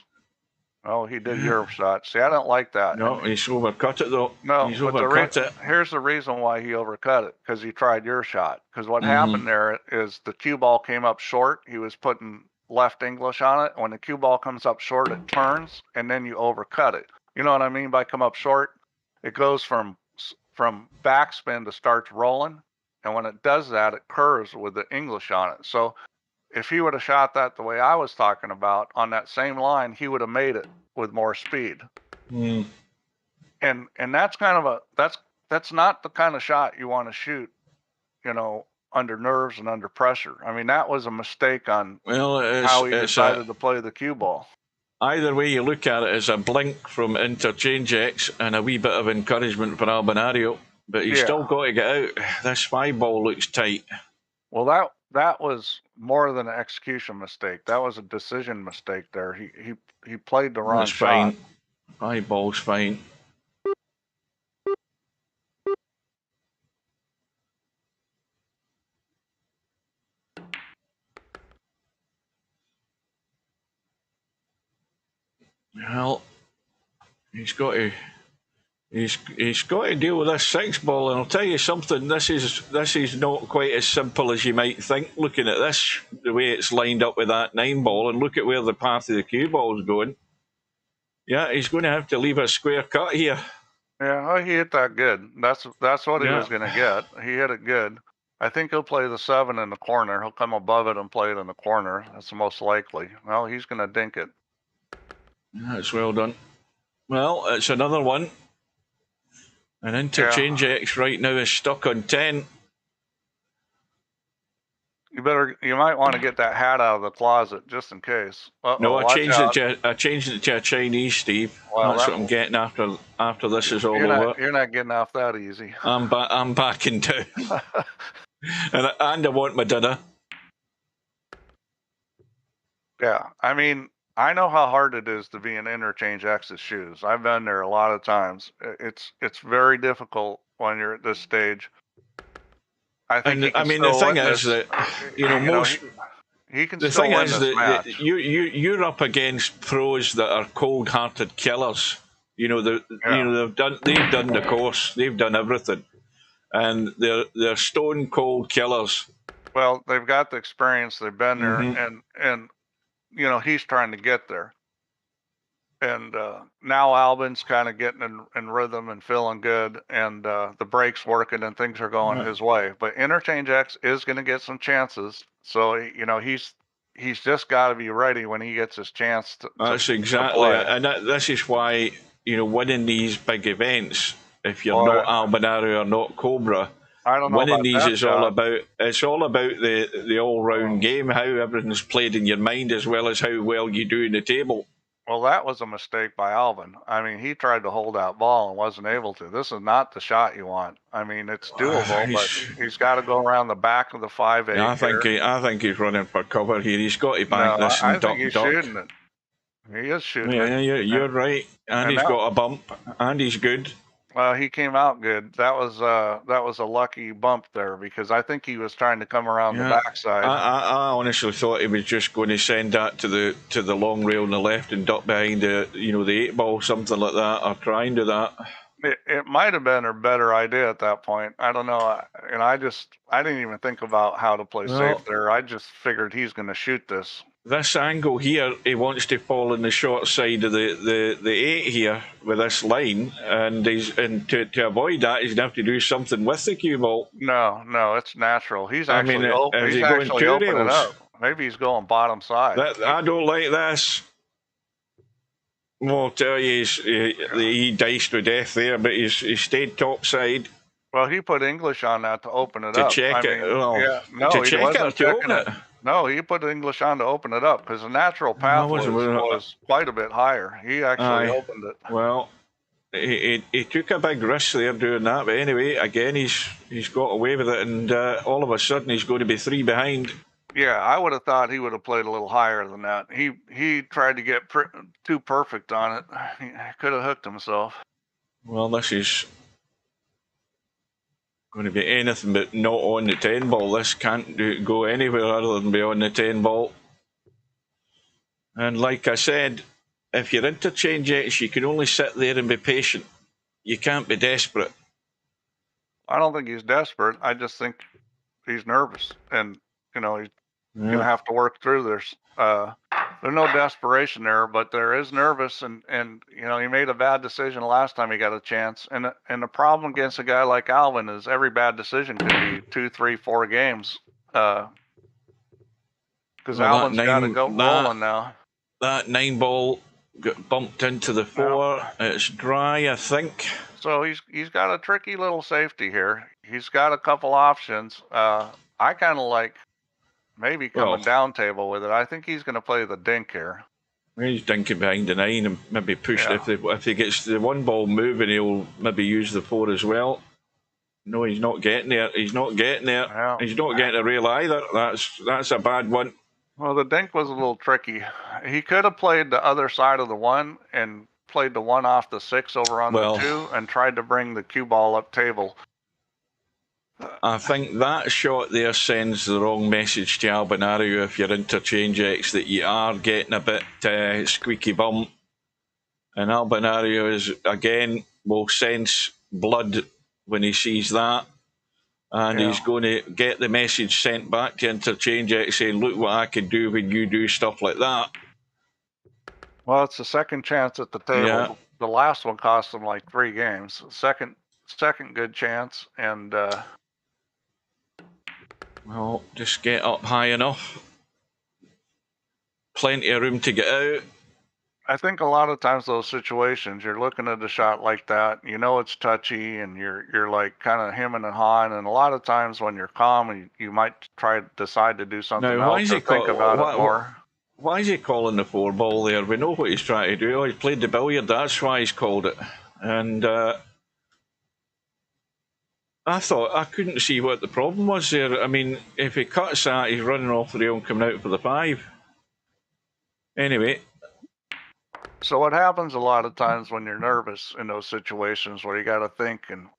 G: Oh, he did your shot. See, I don't like that.
F: No, he's overcut it though.
G: No,
F: he's
G: but
F: overcut it.
G: Here's the reason why he overcut it, because he tried your shot. Because what happened there is the cue ball came up short. He was putting left English on it. When the cue ball comes up short, it turns, and then you overcut it. You know what I mean by come up short? It goes from backspin to starts rolling, and when it does that, it curves with the English on it. So if he would have shot that the way I was talking about on that same line, he would have made it with more speed. And that's kind of that's not the kind of shot you want to shoot, under nerves and under pressure. I mean, that was a mistake on how he decided to play the cue ball.
F: Either way you look at it, it's a blink from Interchangex and a wee bit of encouragement for Albinario, but he's still got to get out. This 5 ball looks tight.
G: Well, that was more than an execution mistake. That was a decision mistake there. He played the wrong shot.
F: Fine. 5 ball's fine. Well, he's got to deal with this 6 ball, and I'll tell you something. This is not quite as simple as you might think. Looking at this, the way it's lined up with that 9 ball, and look at where the path of the cue ball is going. Yeah, he's going to have to leave a square cut here.
G: Yeah, he hit that good. That's what he was going to get. He hit it good. I think he'll play the 7 in the corner. He'll come above it and play it in the corner. That's the most likely. Well, he's going to dink it.
F: That's well done. Well, it's another one. And Interchangex right now is stuck on 10.
G: You might want to get that hat out of the closet just in case.
F: No, I changed it to a Chinese, Steve. Well, that's what I'm getting after this is all over.
G: You're not getting off that easy.
F: I'm back in town. and I want my dinner.
G: Yeah, I mean, I know how hard it is to be in Interchangex's shoes. I've been there a lot of times. It's very difficult when you're at this stage. I think.
F: The thing is that
G: he can still win this match.
F: You're up against pros that are cold-hearted killers. They've done the course. They've done everything, and they're stone cold killers.
G: Well, they've got the experience. They've been there, and he's trying to get there. And now Albin's kind of getting in rhythm and feeling good, and the brake's working and things are going his way. But Interchangex is going to get some chances. So, he's just got to be ready when he gets his chance to
F: That's exactly it. And this is why, winning these big events, if you're not Albinario or not Cobra,
G: I don't know
F: winning these is all about the all-round game, how everything's played in your mind as well as how well you do in the table.
G: Well, that was a mistake by Alvin. I mean, he tried to hold that ball and wasn't able to. This is not the shot you want. I mean, it's doable, but he's got to go around the back of the 5-8.
F: Yeah, I think he's running for cover here. He's got to bank this
G: I
F: and
G: think he's
F: duck.
G: shooting it. He is shooting
F: Yeah,
G: it.
F: you're right. And he's got a bump, and he's good.
G: Well, he came out good. That was a lucky bump there because I think he was trying to come around the backside.
F: I honestly thought he was just going to send that to the long rail on the left and duck behind the 8 ball, something like that, or try and do that.
G: It might have been a better idea at that point. I don't know. And I didn't even think about how to play safe there. I just figured he's going to shoot this.
F: This angle here, he wants to fall in the short side of the 8 here with this line, and to avoid that, he's going to have to do something with the cue ball.
G: No, it's natural. He's actually
F: opening
G: it up. Maybe he's going bottom side.
F: I don't like this. Well, I'll tell you, he diced to death there, but he stayed top side.
G: Well, he put English on that to open it up.
F: To check it.
G: To open it. No, he put English on to open it up because the natural path was quite a bit higher. He actually opened it.
F: Well, he took a big risk there doing that, but anyway, again, he's got away with it, and all of a sudden he's going to be 3 behind.
G: Yeah, I would have thought he would have played a little higher than that. He tried to get too perfect on it. He could have hooked himself.
F: Well, this is going to be anything but not on the 10 ball. This can't go anywhere other than be on the 10 ball. And like I said, if you're Interchangex, you can only sit there and be patient. You can't be desperate.
G: I don't think he's desperate. I just think he's nervous, and he's going to have to work through this. There's no desperation there, but there is nervous, and he made a bad decision last time he got a chance. And the problem against a guy like Alvin is every bad decision could be 2, 3, 4 games. Because Alvin's got to go rolling now.
F: That 9 ball got bumped into the 4. It's dry, I think.
G: So he's got a tricky little safety here. He's got a couple options. I kind of like maybe coming down table with it. I think he's going to play the dink here.
F: He's dinking behind the 9 and maybe push. If he gets the 1 ball moving, he'll maybe use the 4 as well. No, he's not getting there. He's not getting there. Yeah. He's not getting a rail either. That's a bad one.
G: Well, the dink was a little tricky. He could have played the other side of the 1 and played the 1 off the 6 over on the 2 and tried to bring the cue ball up table.
F: I think that shot there sends the wrong message to Albinario if you're Interchangex, that you are getting a bit squeaky bum. And Albinario will sense blood when he sees that. And he's going to get the message sent back to Interchangex saying, look what I can do when you do stuff like that.
G: Well, it's the second chance at the table. Yeah. The last one cost him like 3 games. Second good chance, and
F: well, just get up high enough. Plenty of room to get out.
G: I think a lot of times those situations, you're looking at a shot like that, it's touchy, and you're like kind of hemming and hawing. And a lot of times when you're calm, you might decide to do something else or think about it more.
F: Why is he calling the 4 ball there? We know what he's trying to do. He's played the billiard. That's why he's called it. And I thought I couldn't see what the problem was there. I mean, if he cuts that, he's running off the rail and coming out for the 5. Anyway.
G: So what happens a lot of times when you're nervous in those situations where you got to think and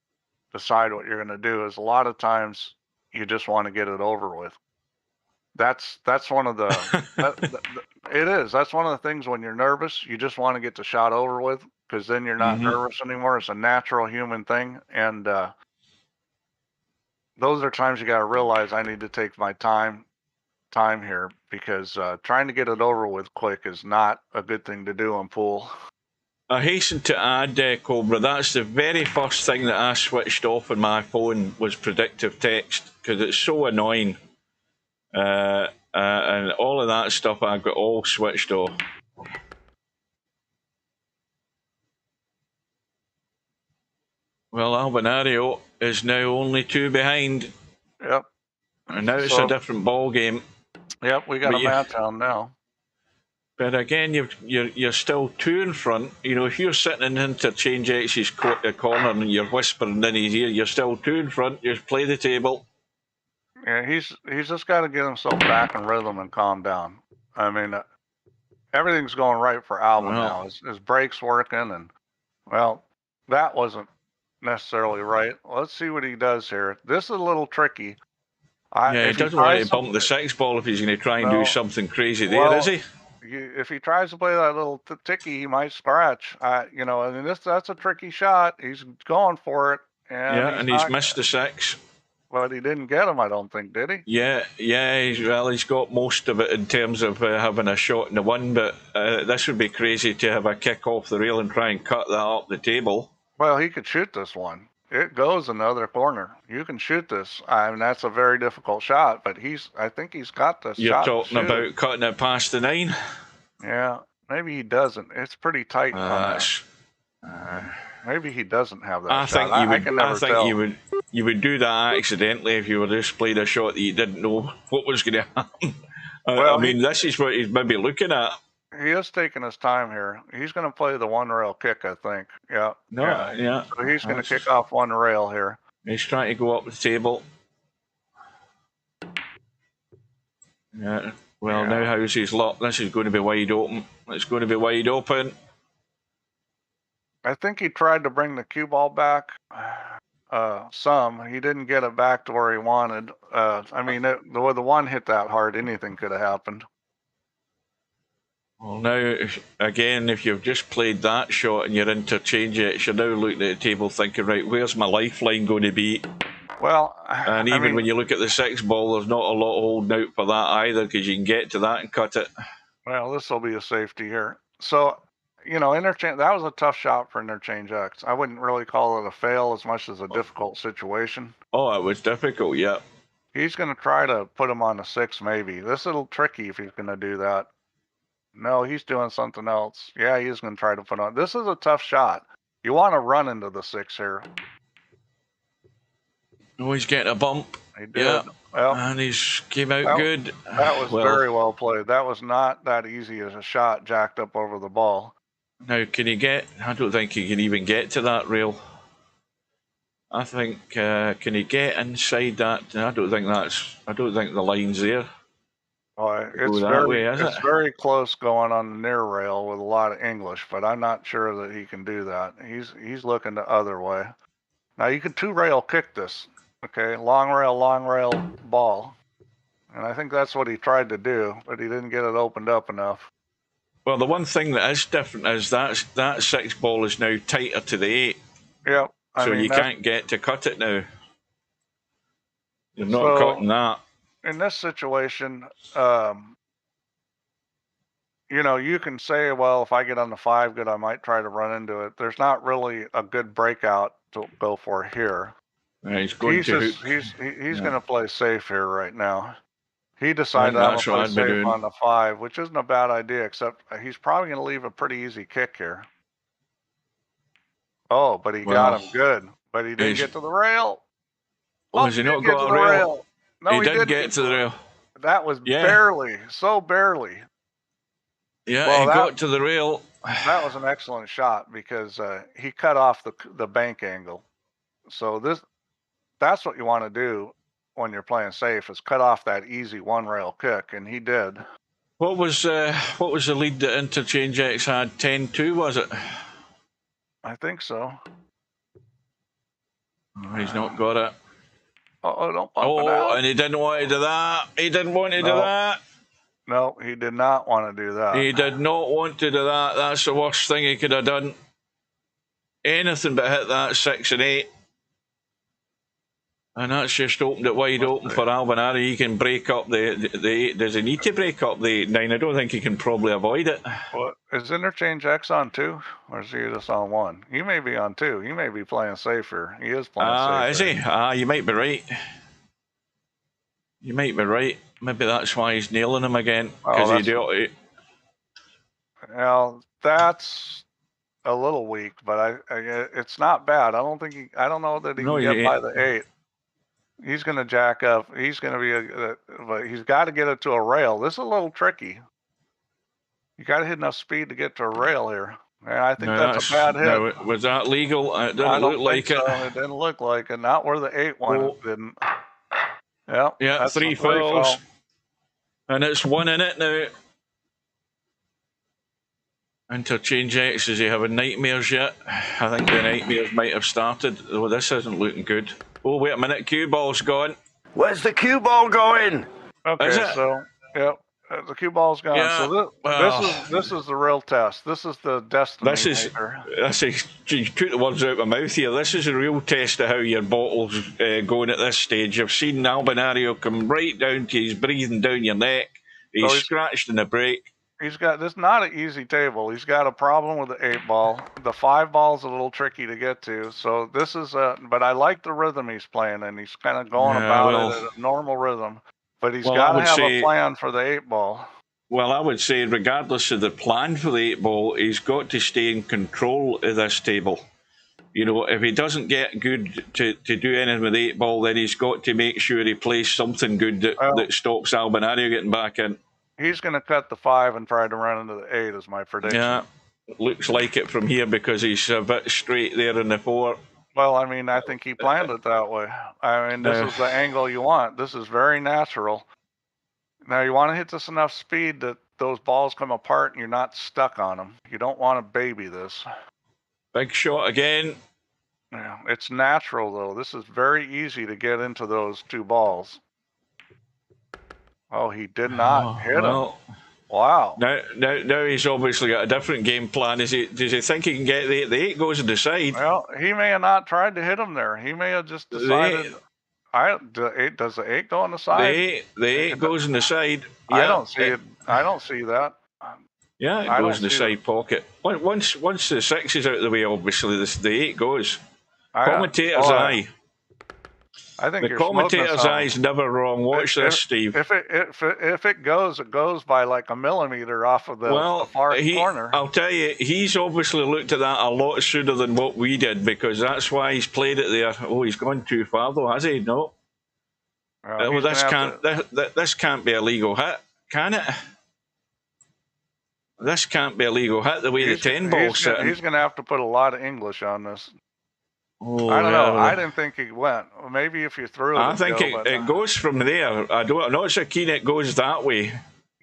G: decide what you're going to do is a lot of times you just want to get it over with. That's one of the it is. That's one of the things when you're nervous, you just want to get the shot over with because then you're not nervous anymore. It's a natural human thing, and those are times you got to realize I need to take my time here because trying to get it over with quick is not a good thing to do in pool.
F: I hasten to add, Cobra, that's the very first thing that I switched off on my phone was predictive text because it's so annoying. And all of that stuff I've got all switched off. Well, Albinario is now only 2 behind.
G: Yep.
F: And now it's a different ball game.
G: Yep, we got a match on now.
F: But again, you're still 2 in front. You know, if you're sitting in Interchange's corner and you're whispering in his ear, you're still 2 in front. Just play the table.
G: Yeah, he's just got to get himself back in rhythm and calm down. I mean, everything's going right for Alba now. His brakes working, and well, that wasn't necessarily right. Let's see what he does here. This is a little tricky.
F: He doesn't want to bump the 6 ball if he's going to try and do something crazy there, is he?
G: If he tries to play that little ticky, he might scratch. You know, and that's a tricky shot. He's going for it, and
F: he's missed the 6.
G: But he didn't get him, I don't think, did he?
F: Yeah. He's got most of it in terms of having a shot in the 1, but this would be crazy to have a kick off the rail and try and cut that up the table.
G: Well, he could shoot this one. It goes in the other corner. You can shoot this. I mean, that's a very difficult shot, but I think he's got the shot.
F: You're talking about cutting it past the 9?
G: Yeah, maybe he doesn't. It's pretty tight. Maybe he doesn't have that shot. I can never tell.
F: You would do that accidentally if you were just playing a shot that you didn't know what was going to happen. Well, I mean, this is what he's maybe looking at.
G: He is taking his time here. He's going to play the 1 rail kick, I think. Yeah. So he's going to kick off 1 rail here.
F: He's trying to go up the table. Yeah. Well, now how's his luck? This is going to be wide open. It's going to be wide open.
G: I think he tried to bring the cue ball back some. He didn't get it back to where he wanted. I mean, the way the 1 hit that hard, anything could have happened.
F: Well, now, again, if you've just played that shot and you're Interchangex, you're now looking at the table thinking, right, where's my lifeline going to be?
G: Well,
F: and even when you look at the 6 ball, there's not a lot holding out for that either, because you can get to that and cut it.
G: Well, this will be a safety here. So, you know, that was a tough shot for Interchangex. I wouldn't really call it a fail as much as a difficult situation.
F: Oh, it was difficult, yeah.
G: He's going to try to put him on the 6 maybe. This is a little tricky if he's going to do that. No, he's doing something else. Yeah, he's going to try to put on. This is a tough shot. You want to run into the 6 here.
F: Oh, he's getting a bump.
G: He did.
F: Yeah.
G: Well,
F: and he's came out good.
G: That was very well played. That was not that easy as a shot jacked up over the ball.
F: Now, can he get... I don't think he can even get to that rail. I think... can he get inside that? I don't think the line's there.
G: Oh, it's very close going on the near rail with a lot of English, but I'm not sure that he can do that. He's looking the other way. Now you could 2 rail kick this, okay? Long rail ball. And I think that's what he tried to do, but he didn't get it opened up enough.
F: Well, the one thing that is different is that 6 ball is now tighter to the 8.
G: Yep.
F: So you can't get to cut it now. You're not cutting that.
G: In this situation, you know, you can say, well, if I get on the 5 good, I might try to run into it. There's not really a good breakout to go for here.
F: Yeah, he's going to
G: play safe here right now. He decided I'm going to play safe on the 5, which isn't a bad idea, except he's probably going to leave a pretty easy kick here. Oh, but he got him good. But he didn't get to the rail.
F: Oh, has he not got a rail?
G: No,
F: he did get to the rail.
G: That was barely, so barely.
F: Yeah, well, he got to the rail.
G: That was an excellent shot because he cut off the bank angle. So that's what you want to do when you're playing safe, is cut off that easy 1 rail kick, and he did. What was the
F: lead that Interchangex had? 10-2, was it?
G: I think so.
F: Oh, he's not got it.
G: Don't bump it out.
F: And he didn't want to do that. He didn't want to do that.
G: No, he did not want to do that.
F: He did not want to do that. That's the worst thing he could have done. Anything but hit that 6 and 8. And that's just opened it wide open for Albinario. He can break up the 8. Does he need to break up the 8 9? I don't think he can probably avoid it.
G: What, is Interchangex on 2? Or is he just on 1? He may be on 2. He may be playing safer. He is playing safer.
F: Is he? You might be right. You might be right. Maybe that's why he's nailing him again. Because
G: well, that's a little weak, but it's not bad. I don't know that he can get by the 8. He's going to jack up. He's going to be but he's got to get it to a rail. This is a little tricky. You got to hit enough speed to get to a rail here. And I think
F: No,
G: that's a bad hit.
F: No, was that legal? It
G: I
F: didn't
G: don't
F: look like
G: think
F: it.
G: so. It didn't look like it. Not where the 8 one didn't. Yep.
F: Yeah,
G: that's
F: three
G: a 3
F: fouls.
G: foul.
F: And it's 1 in it now. Interchangex, is he having nightmares yet? I think the nightmares might have started. Oh, this isn't looking good. Oh, wait a minute. Cue ball's gone.
C: Where's the cue ball going?
G: Okay,
F: Is it?
G: so, yep. The cue ball's gone.
F: Yeah,
G: So this is the real test. This is the destiny maker.
F: You took the words out of my mouth here. This is a real test of how your bottle's going at this stage. You've seen Albinario come right down to his breathing down your neck. He's scratched in the break.
G: He's got this not an easy table. He's got a problem with the 8 ball. The 5 ball's a little tricky to get to. So this is but I like the rhythm he's playing, and he's kind of going about it at a normal rhythm. But he's got to have a plan for the 8 ball.
F: Well, I would say, regardless of the plan for the 8 ball, he's got to stay in control of this table. You know, if he doesn't get good to do anything with the 8 ball, then he's got to make sure he plays something good that stops Albinario getting back in.
G: He's going to cut the 5 and try to run into the 8 is my prediction.
F: Yeah, looks like it from here because he's a bit straight there in the 4.
G: Well, I mean, I think he planned it that way. I mean, this is the angle you want. This is very natural. Now, you want to hit this enough speed that those balls come apart and you're not stuck on them. You don't want to baby this.
F: Big shot again.
G: Yeah, it's natural, though. This is very easy to get into those 2 balls. Oh, he did not hit him. Wow.
F: Now he's obviously got a different game plan. Does he think he can get the 8 goes on the side?
G: Well, he may have not tried to hit him there. He may have just decided. Does the 8 go on the side?
F: The 8 goes on the side.
G: Yeah, I don't see it. I don't see that.
F: Yeah, it goes in the side pocket. Once the 6 is out of the way, obviously the 8 goes. Commentator's eye.
G: I think
F: the commentator's eye is never wrong. Watch this, Steve.
G: If it goes by like a millimeter off of the far corner.
F: I'll tell you, he's obviously looked at that a lot sooner than what we did, because that's why he's played it there. Oh, he's gone too far though, has he? No. Well, this can't be a legal hit, can it? This can't be a legal hit the way the 10 ball's sitting.
G: He's going to have to put a lot of English on this.
F: Oh,
G: I don't know. I didn't think he went. Maybe if you threw it.
F: I think it goes from there. I'm not so keen it goes that way.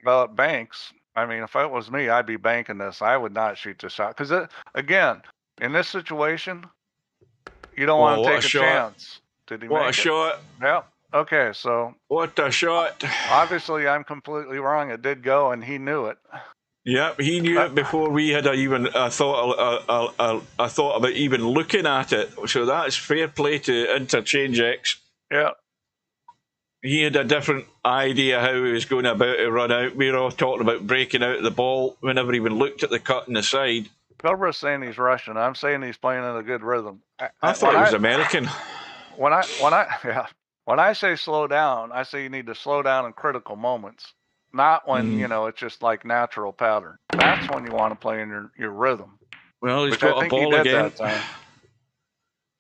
G: Well, it banks. I mean, if it was me, I'd be banking this. I would not shoot this shot. Because, again, in this situation, you don't want to take a chance. Did he make it?
F: What a shot.
G: Yep. Okay, so.
F: What a shot.
G: Obviously, I'm completely wrong. It did go, and he knew it.
F: Yep, he knew it before we had a thought about even looking at it. So that's fair play to Interchangex.
G: Yeah.
F: He had a different idea how he was going about to run out. We were all talking about breaking out the ball. We never even looked at the cut on the side.
G: Cobra's saying he's Russian. I'm saying he's playing in a good rhythm.
F: I thought he was American.
G: When I say slow down, I say you need to slow down in critical moments. Not when, it's just like natural pattern. That's when you want to play in your rhythm.
F: Well, he's got a ball again.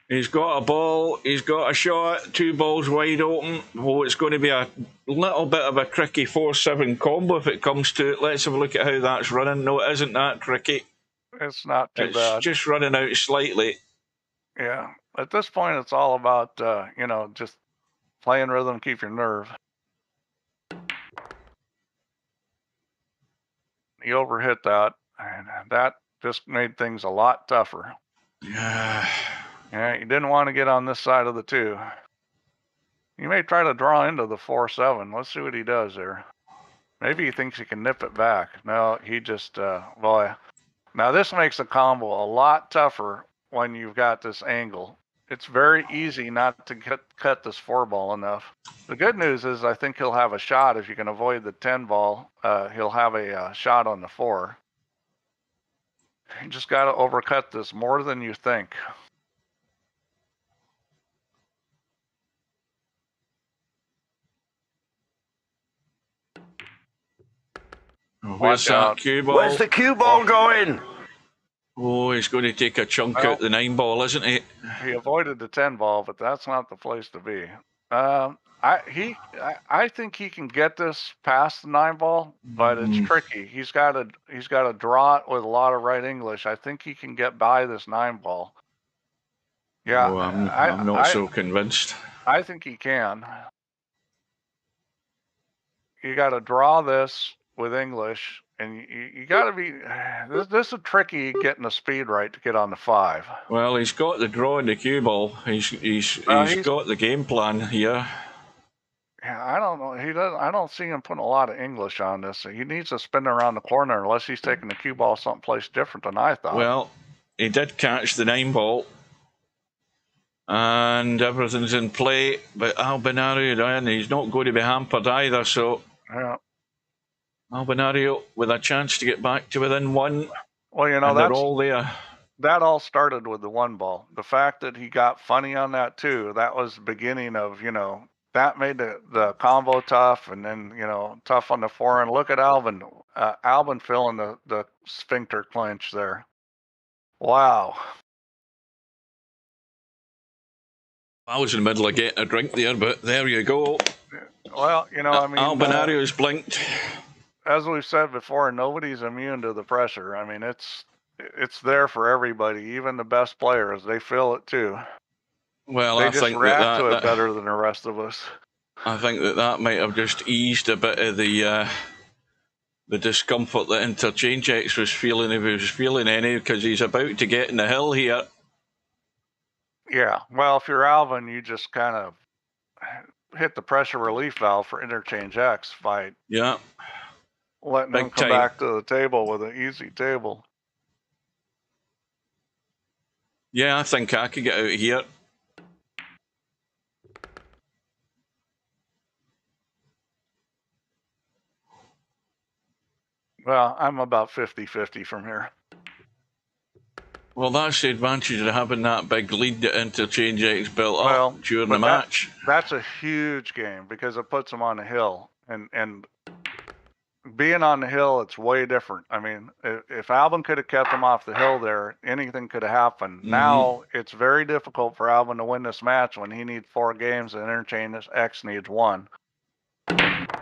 F: He's got a ball. He's got a shot. 2 balls wide open. Oh, it's going to be a little bit of a tricky 4-7 combo if it comes to it. Let's have a look at how that's running. No, it isn't that tricky.
G: It's not too bad.
F: It's just running out slightly.
G: Yeah. At this point, it's all about, just playing rhythm, keep your nerve. He overhit that, and that just made things a lot tougher.
F: Yeah.
G: Yeah, you didn't want to get on this side of the 2. He may try to draw into the 4-7. Let's see what he does there. Maybe he thinks he can nip it back. No, he just, boy. Now, this makes the combo a lot tougher when you've got this angle. It's very easy not to cut this 4 ball enough. The good news is I think he'll have a shot. If you can avoid the 10 ball, he'll have a shot on the 4. You just got to overcut this more than you think.
F: Where's that cue ball?
C: Where's the cue ball going?
F: Oh, he's going to take a chunk out the 9 ball, isn't he?
G: He avoided the 10 ball, but that's not the place to be. I think he can get this past the 9-ball, but it's tricky. He's got to draw it with a lot of right English. I think he can get by this 9-ball. Yeah,
F: Oh, I'm not so convinced.
G: I think he can. You got to draw this with English, and you got to be. This is tricky getting the speed right to get on the 5.
F: Well, he's got the draw in the cue ball. He's got the game plan here.
G: Yeah, I don't know. He doesn't. I don't see him putting a lot of English on this. He needs to spin around the corner unless he's taking the cue ball someplace different than I thought.
F: Well, he did catch the 9-ball, and everything's in play. But Albinario, and he's not going to be hampered either. So,
G: yeah.
F: Albinario with a chance to get back to within 1.
G: Well, you know,
F: they're all there.
G: That all started with the 1-ball. The fact that he got funny on that too, that was the beginning of, that made the combo tough, and then, tough on the forehand. Look at Albin. Albin filling the sphincter clinch there. Wow.
F: I was in the middle of getting a drink there, but there you go.
G: Well, I mean,
F: Albinario's blinked.
G: As we've said before, nobody's immune to the pressure. I mean, it's there for everybody, even the best players. They feel it too.
F: Well,
G: they
F: I
G: just
F: think
G: react to it better than the rest of us.
F: I think that might have just eased a bit of the discomfort that Interchangex was feeling, if he was feeling any, because he's about to get in the hill here.
G: Yeah, well, if you're Alvin, you just kind of hit the pressure relief valve for Interchangex by letting him come back to the table with an easy table.
F: Yeah, I think I could get out of here.
G: Well, I'm about 50-50 from here.
F: Well, that's the advantage of having that big lead that Interchangex built up during the match.
G: That's a huge game because it puts him on the hill. And being on the hill, it's way different. I mean, if Albin could have kept him off the hill there, anything could have happened. Mm-hmm. Now, it's very difficult for Albin to win this match when he needs 4 games and Interchangex needs 1.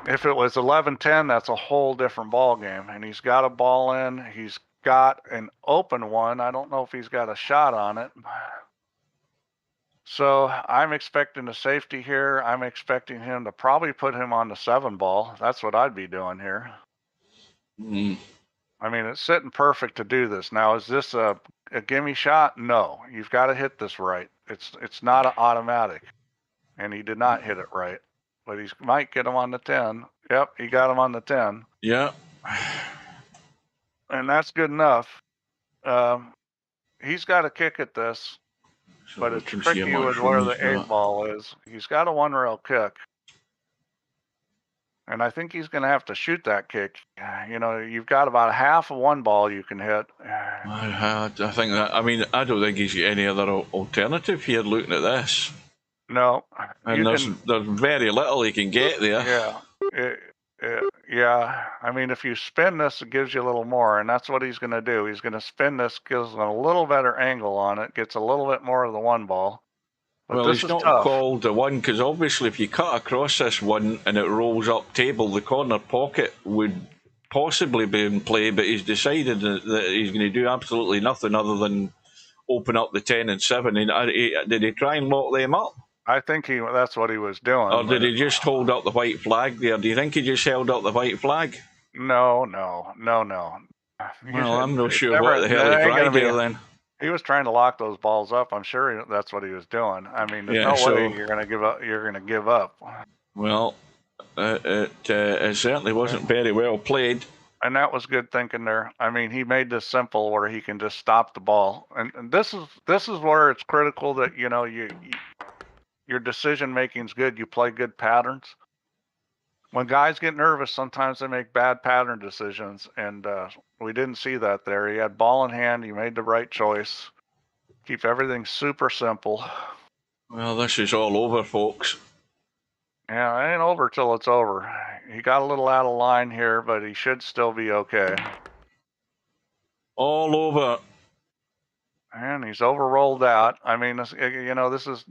G: If it was 11-10, that's a whole different ball game. And he's got a ball in. He's got an open one. I don't know if he's got a shot on it. So I'm expecting a safety here. I'm expecting him to probably put him on the 7-ball. That's what I'd be doing here.
F: Mm.
G: I mean, it's sitting perfect to do this. Now, is this a gimme shot? No. You've got to hit this right. It's not an automatic. And he did not hit it right. But he might get him on the 10. Yep, he got him on the 10.
F: Yeah.
G: And that's good enough. He's got a kick at this. So but it's tricky with where the 8-ball is. He's got a 1-rail kick. And I think he's going to have to shoot that kick. You've got about half of 1-ball you can hit.
F: I think that, I don't think he's got any other alternative here looking at this.
G: No.
F: And there's very little he can get there.
G: Yeah. I mean, if you spin this, it gives you a little more, and that's what he's going to do. He's going to spin this, gives him a little better angle on it, gets a little bit more of the 1-ball.
F: Well, it's not called the 1, because obviously if you cut across this 1 and it rolls up table, the corner pocket would possibly be in play, but he's decided that he's going to do absolutely nothing other than open up the 10 and 7. Did he try and lock them up?
G: I think that's what he was doing.
F: Or did he just hold up the white flag there? Do you think he just held up the white flag?
G: No.
F: Well, I'm not sure what the hell he tried there then.
G: He was trying to lock those balls up. I'm sure that's what he was doing. I mean, there's no way you're going to give up. You're going to give up.
F: Well, it certainly wasn't very well played.
G: And that was good thinking there. I mean, he made this simple where he can just stop the ball. And this is where it's critical that your decision making is good. You play good patterns. When guys get nervous, sometimes they make bad pattern decisions, and we didn't see that there. He had ball in hand. He made the right choice. Keep everything super simple.
F: Well, this is all over, folks.
G: Yeah, it ain't over till it's over. He got a little out of line here, but he should still be okay.
F: All over.
G: And he's over-rolled out. I mean, you know, this is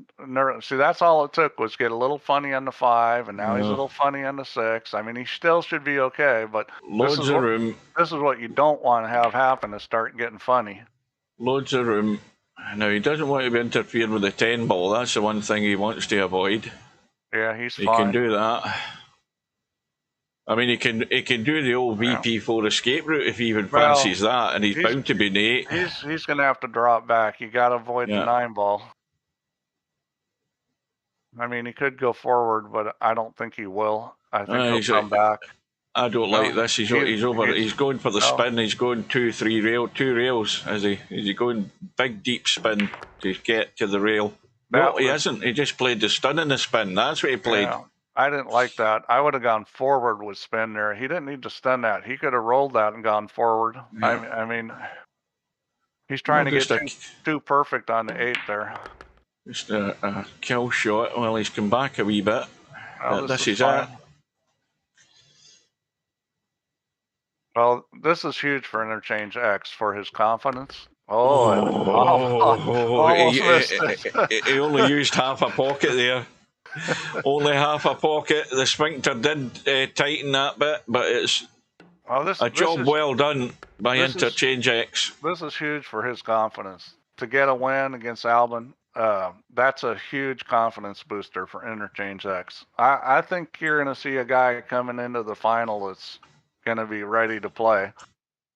G: see, that's all it took was get a little funny on the 5, and now he's a little funny on the 6. I mean, he still should be okay, but
F: Loads of room.
G: This is what you don't want to have happen, is start getting funny.
F: Loads of room. Now, he doesn't want to be interfered with the 10 ball. That's the one thing he wants to avoid.
G: Yeah, he's fine.
F: He can do that. I mean, he can do the old VP4 escape route if he even fancies that, and he's bound to be in the 8.
G: He's going to have to drop back. You got to avoid the 9 ball. I mean, he could go forward, but I don't think he will. I think he'll come back.
F: I don't like this. He's over. He's going for the spin. He's going 2 rails. Is he going big deep spin to get to the rail? No, he isn't. He just played the stun and the spin. That's what he played.
G: Yeah. I didn't like that. I would have gone forward with spin there. He didn't need to stun that. He could have rolled that and gone forward. Yeah. I mean, he's trying to get too perfect on the 8 there.
F: Just a kill shot. Well, he's come back a wee bit.
G: Well,
F: this is it.
G: Well, this is huge for Interchangex for his confidence.
F: He only used half a pocket there. Only half a pocket. The sphincter did tighten that bit, but it's a job well done by Interchangex.
G: This is huge for his confidence. To get a win against Albin, that's a huge confidence booster for Interchangex. I think you're going to see a guy coming into the final that's going to be ready to play.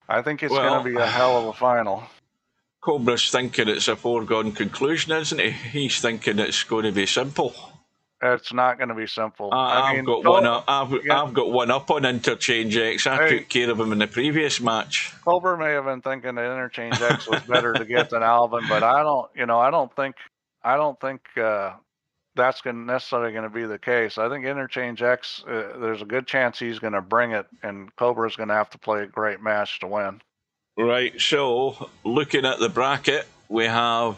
G: I think it's going to be a hell of a final.
F: Cobra's thinking it's a foregone conclusion, isn't he? He's thinking it's going to be simple.
G: It's not going to be simple.
F: I've got one up on Interchangex. I took care of him in the previous match.
G: Cobra may have been thinking that Interchangex was better to get than Albin, but I don't think that's necessarily going to be the case. I think Interchangex, there's a good chance he's going to bring it, and Cobra's going to have to play a great match to win.
F: Right. So, looking at the bracket, we have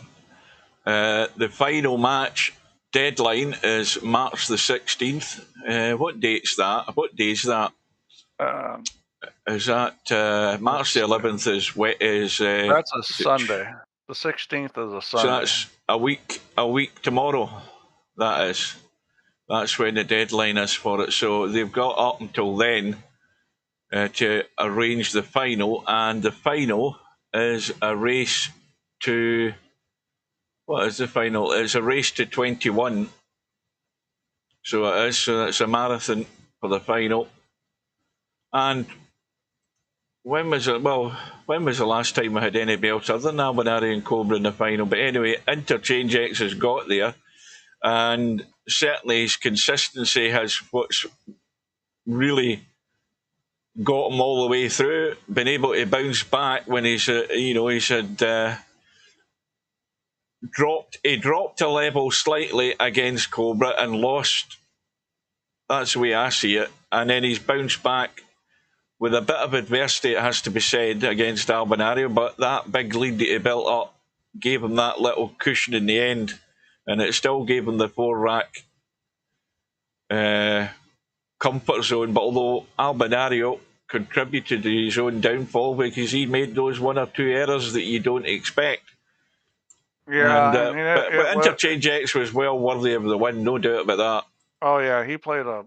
F: the final match. Deadline is March the 16th. What date's that? What day is that? Is that March the 11th? Is
G: that's a Sunday. The 16th is a Sunday.
F: So that's a week tomorrow. That is. That's when the deadline is for it. So they've got up until then to arrange the final, and the final is a race to. What is the final? It's a race to 21. So it is. So it's a marathon for the final. And when was it? Well, when was the last time we had anybody else other than Albinario and Cobra in the final? But anyway, Interchangex has got there, and certainly his consistency has what's really got him all the way through. Been able to bounce back when he's had. He dropped a level slightly against Cobra and lost. That's the way I see it. And then he's bounced back with a bit of adversity, it has to be said, against Albinario. But that big lead that he built up gave him that little cushion in the end. And it still gave him the 4-rack comfort zone. But although Albinario contributed to his own downfall because he made those 1 or 2 errors that you don't expect.
G: Yeah,
F: and, but Interchangex was well worthy of the win, no doubt about that.
G: Oh yeah, he played a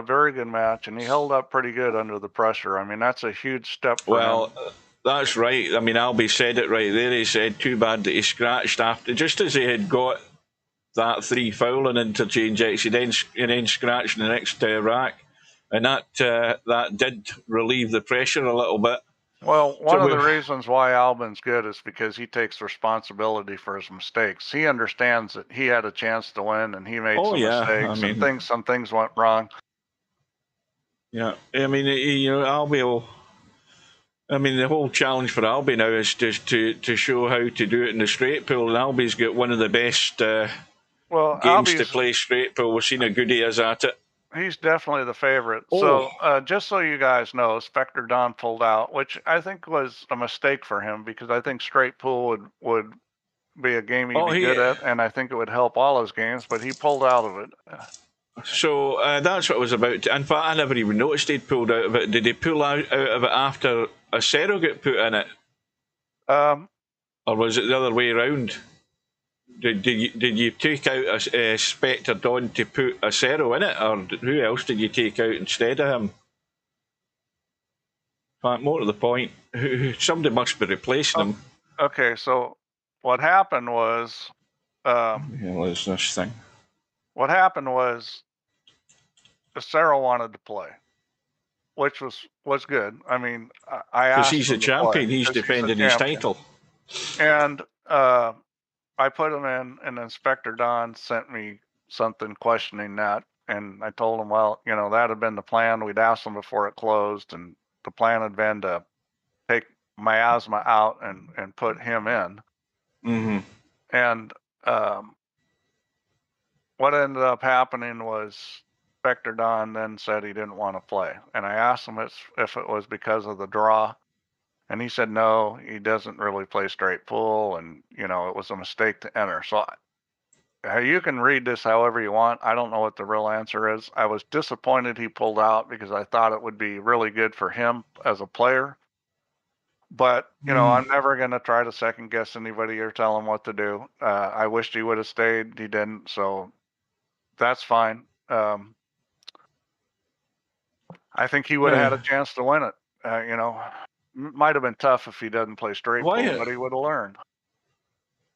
G: very good match, and he held up pretty good under the pressure. I mean, that's a huge step for him.
F: That's right. I mean, Albie said it right there. He said, too bad that he scratched after, just as he had got that 3 foul on Interchangex, he then scratched the next rack, and that did relieve the pressure a little bit.
G: Well, one of the reasons why Albin's good is because he takes responsibility for his mistakes. He understands that he had a chance to win, and he made some mistakes, and some things went wrong.
F: Yeah, I mean, Albie will. I mean, the whole challenge for Albie now is just to show how to do it in the straight pool, and Albie's got one of the best games to play straight pool. We've seen how good he is at it.
G: He's definitely the favorite. So just so you guys know, Spectre Don pulled out, which I think was a mistake for him because I think straight pool would be a game he'd be good at, and I think it would help all his games, but he pulled out of it.
F: So that's what it was about. In fact, I never even noticed he'd pulled out of it. Did he pull out of it after a Cerro got put in it? or was it the other way around? Did you take out a Spectre Dawn to put a Zero in it, or who else did you take out instead of him? In fact, more to the point, somebody must be replacing him.
G: Okay, so what happened was,
F: There's this thing.
G: what happened was, Sarah wanted to play, which was good. I mean, I asked
F: because he's
G: him
F: a
G: to
F: champion,
G: play,
F: he's
G: 'cause
F: defending
G: a
F: his
G: champion.
F: title.
G: And I put him in, and Inspector Don sent me something questioning that, and I told him, well, you know, that had been the plan. We'd asked him before it closed, and the plan had been to take Miasma out and put him in.
F: Mm-hmm.
G: And what ended up happening was Spectre Don then said he didn't want to play. And I asked him if it was because of the draw. And he said, no, he doesn't really play straight pool. And, you know, it was a mistake to enter. So you can read this however you want. I don't know what the real answer is. I was disappointed he pulled out because I thought it would be really good for him as a player. But, you know, I'm never going to try to second guess anybody or tell him what to do. I wished he would have stayed. He didn't. So that's fine. I think he would have had a chance to win it. You know, might have been tough if he doesn't play straight pool, but he would have learned.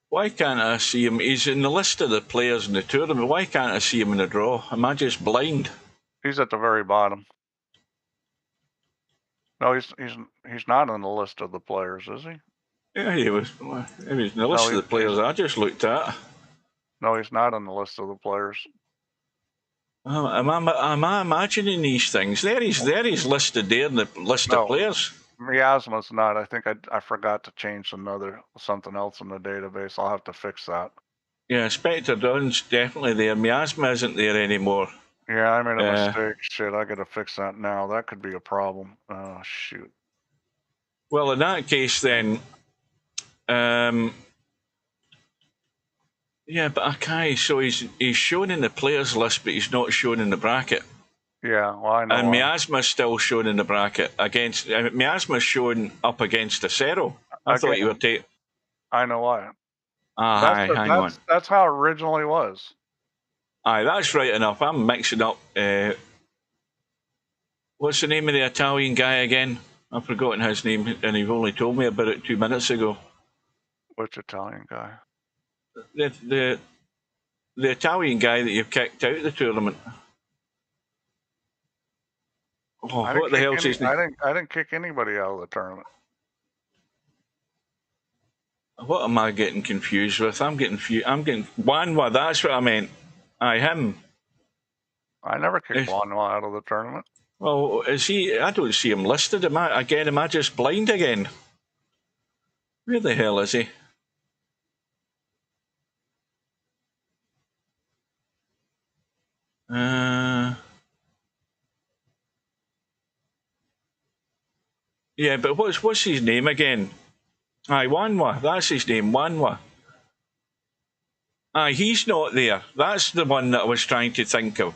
F: Why can't I see him? He's in the list of the players in the tournament. Why can't I see him in the draw? Am I just blind?
G: He's at the very bottom. No, he's not on the list of the players, is he?
F: Yeah, he was in the list of the players I just looked at.
G: No, he's not on the list of the players.
F: Am I imagining these things? There he's listed there in the list of players.
G: Miasma's not. I think I forgot to change something else in the database. I'll have to fix that.
F: Yeah, Spectre Dawn's definitely there. Miasma isn't there anymore.
G: Yeah, I made a mistake. Shit, I gotta fix that now. That could be a problem. Oh, shoot.
F: Well, in that case, then, yeah, but okay, so he's shown in the players list, but he's not shown in the bracket.
G: Yeah, well, I know.
F: And Miasma's still shown in the bracket against. Miasma's shown up against a Zero. I thought you were taking.
G: I know why.
F: Hang on.
G: That's how it originally was.
F: Aye, that's right enough. I'm mixing up. What's the name of the Italian guy again? I've forgotten his name, and you've only told me about it 2 minutes ago.
G: Which Italian guy?
F: The Italian guy that you've kicked out of the tournament. Oh, what the hell's his name?
G: I didn't kick anybody out of the tournament.
F: What am I getting confused with? I'm getting Wanwa. That's what I meant. Aye, him.
G: I never kicked Wanwa out of the tournament.
F: Well, is he? I don't see him listed. Am I just blind again? Where the hell is he? Yeah, but what's his name again? Aye, Wanwa. That's his name, Wanwa. Aye, he's not there. That's the one that I was trying to think of.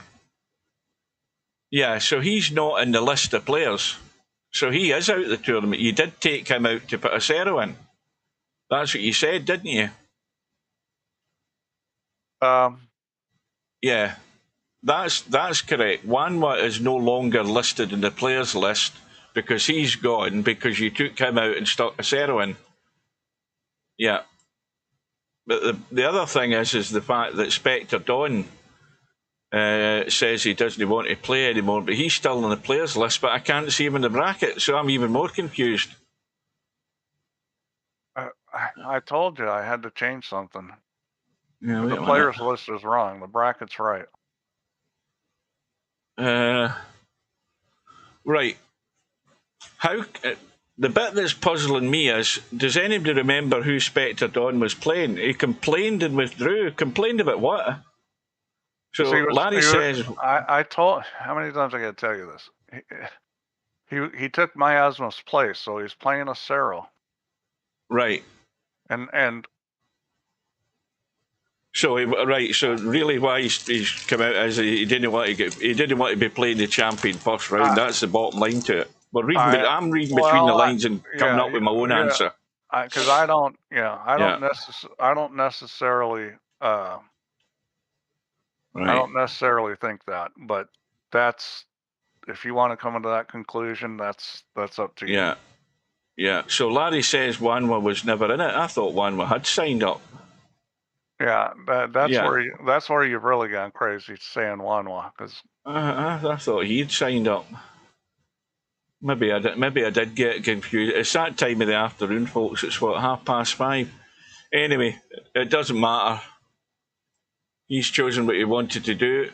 F: Yeah, so he's not in the list of players. So he is out of the tournament. You did take him out to put a Zero in. That's what you said, didn't you? Yeah, that's correct. Wanwa is no longer listed in the players list because he's gone because you took him out and stuck a Zero in. Yeah. But the other thing is the fact that Spectre Dawn says he doesn't want to play anymore, but he's still on the players list, but I can't see him in the bracket, so I'm even more confused.
G: I told you I had to change something.
F: Yeah,
G: the players list is wrong. The bracket's right.
F: Right. How... the bit that's puzzling me is, does anybody remember who Spectre Dawn was playing? He complained and withdrew. Complained about what? So Larry says...
G: I told... How many times I got to tell you this? He took Miasma's place, so he's playing a Zero.
F: Right.
G: And
F: so so really why he's come out is he didn't want to be playing the champion first round. That's the bottom line to it. I'm reading between the lines and coming up with my own answer.
G: Because I don't, I don't
F: Yeah.
G: necessarily, I
F: Right.
G: don't necessarily think that, but that's if you want to come to that conclusion, that's up to you.
F: Yeah. Yeah. So Larry says Wanwa was never in it. I thought Wanwa had signed up.
G: Yeah, that's
F: Yeah.
G: where you've really gone crazy saying Wanwa, because
F: I thought he'd signed up. Maybe I did get confused. It's that time of the afternoon, folks. It's what, 5:30. Anyway, it doesn't matter. He's chosen what he wanted to do.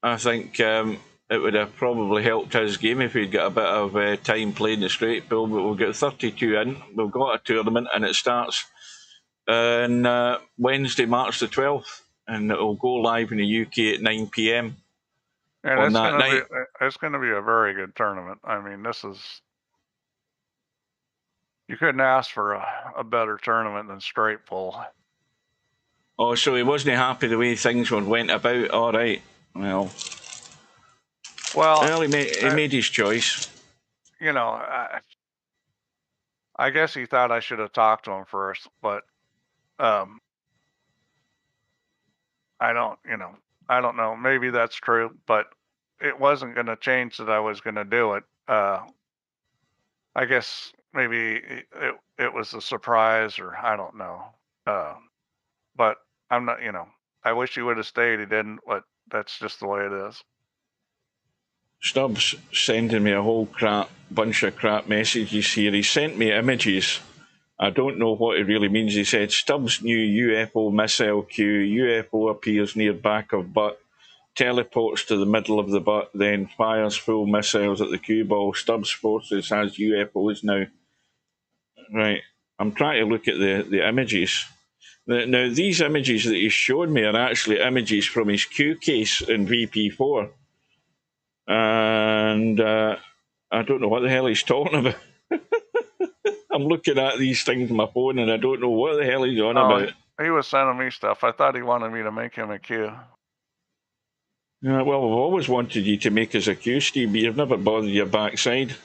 F: I think it would have probably helped his game if he'd got a bit of time playing the straight pool. But we'll get 32 in. We've got a tournament, and it starts on Wednesday, March the 12th, and it'll go live in the UK at 9 p.m.
G: and
F: on that night.
G: it's going to be a very good tournament. I mean, you couldn't ask for a better tournament than straight pool.
F: Oh, so he wasn't happy the way things went about. All right. Well, he made his choice.
G: I guess he thought I should have talked to him first, but I don't know. Maybe that's true, but it wasn't going to change that I was going to do it. I guess maybe it was a surprise, or I don't know. But I'm not, I wish he would have stayed. He didn't, but that's just the way it is.
F: Stubbs sending me a whole bunch of crap messages here. He sent me images. I don't know what it really means. He said, Stubbs' new UFO missile cue. UFO appears near back of butt, teleports to the middle of the butt, then fires full missiles at the cue ball. Stubbs Forces has UFOs now. Right. I'm trying to look at the images. Now, these images that he's shown me are actually images from his cue case in VP4. And I don't know what the hell he's talking about. I'm looking at these things on my phone and I don't know what the hell he's on about.
G: He was sending me stuff. I thought he wanted me to make him a cue.
F: Yeah, well, we've always wanted you to make us a cue, Steve, but you've never bothered your backside.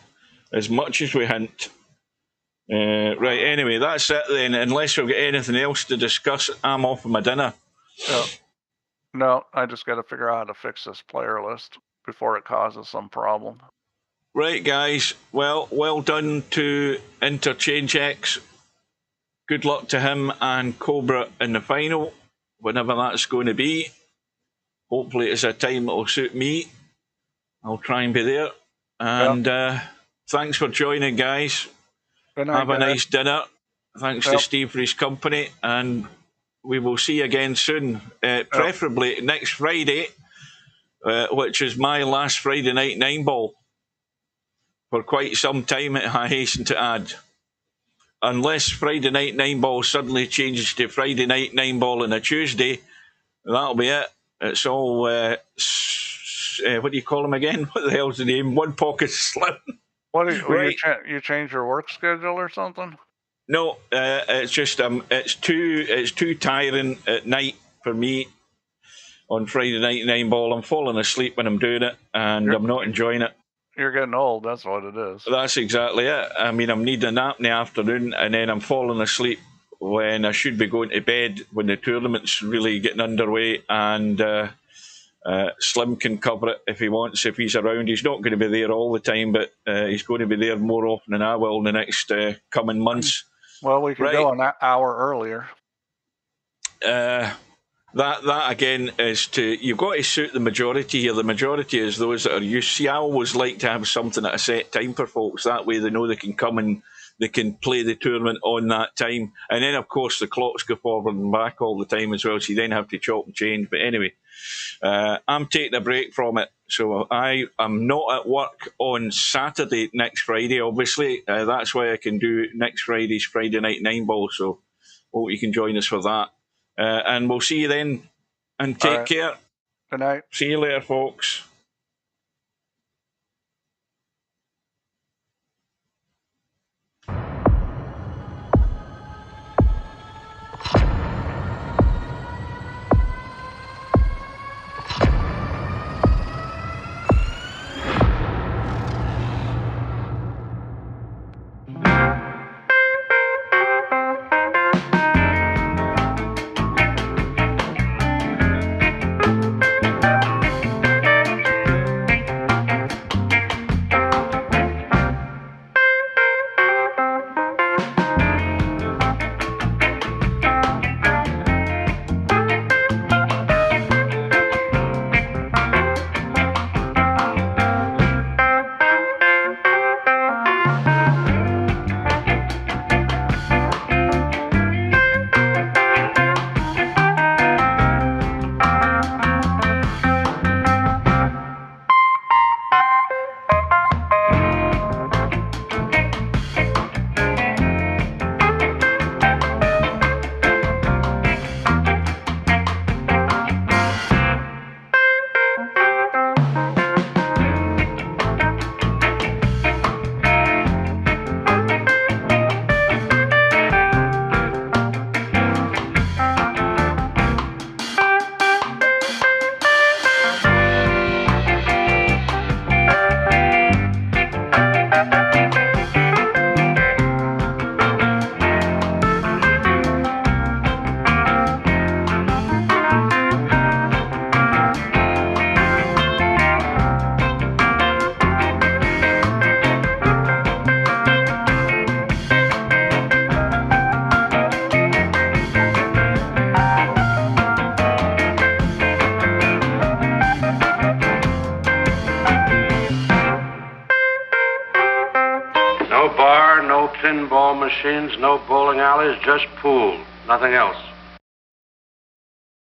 F: As much as we hint. Right, anyway, that's it then. Unless we've got anything else to discuss, I'm off with my dinner.
G: No, I just got to figure out how to fix this player list before it causes some problem.
F: Right, guys. Well done to Interchangex. Good luck to him and Cobra in the final, whenever that's going to be. Hopefully it's a time that will suit me. I'll try and be there. And thanks for joining, guys.
G: Good night,
F: Have a nice dinner. Thanks to Steve for his company. And we will see you again soon. Preferably next Friday, which is my last Friday night 9-ball. For quite some time, I hasten to add. Unless Friday night 9-ball suddenly changes to Friday night 9-ball on a Tuesday, that'll be it. It's all, what do you call them again? What the hell's the name? One pocket slim.
G: What you change your work schedule or something?
F: No, it's just it's too tiring at night for me on Friday night 9-ball. I'm falling asleep when I'm doing it, and I'm not enjoying it.
G: You're getting old. That's what it is.
F: That's exactly it. I mean, I'm needing a nap in the afternoon, and then I'm falling asleep when I should be going to bed when the tournament's really getting underway. And Slim can cover it if he wants, if he's around. He's not going to be there all the time, but he's going to be there more often than I will in the next coming months.
G: Well, we could go an hour earlier.
F: That again is you've got to suit the majority here. The majority is those that are used. See, I always like to have something at a set time for folks. That way they know they can come and they can play the tournament on that time. And then, of course, the clocks go forward and back all the time as well, so you then have to chop and change. But anyway, I'm taking a break from it. So I am not at work on Saturday next Friday, obviously. That's why I can do next Friday's Friday night 9-ball. So hope you can join us for that. And we'll see you then. And take care.
G: Good night.
F: See you later, folks.
B: No bar, no pinball machines, no bowling alleys, just pool. Nothing else.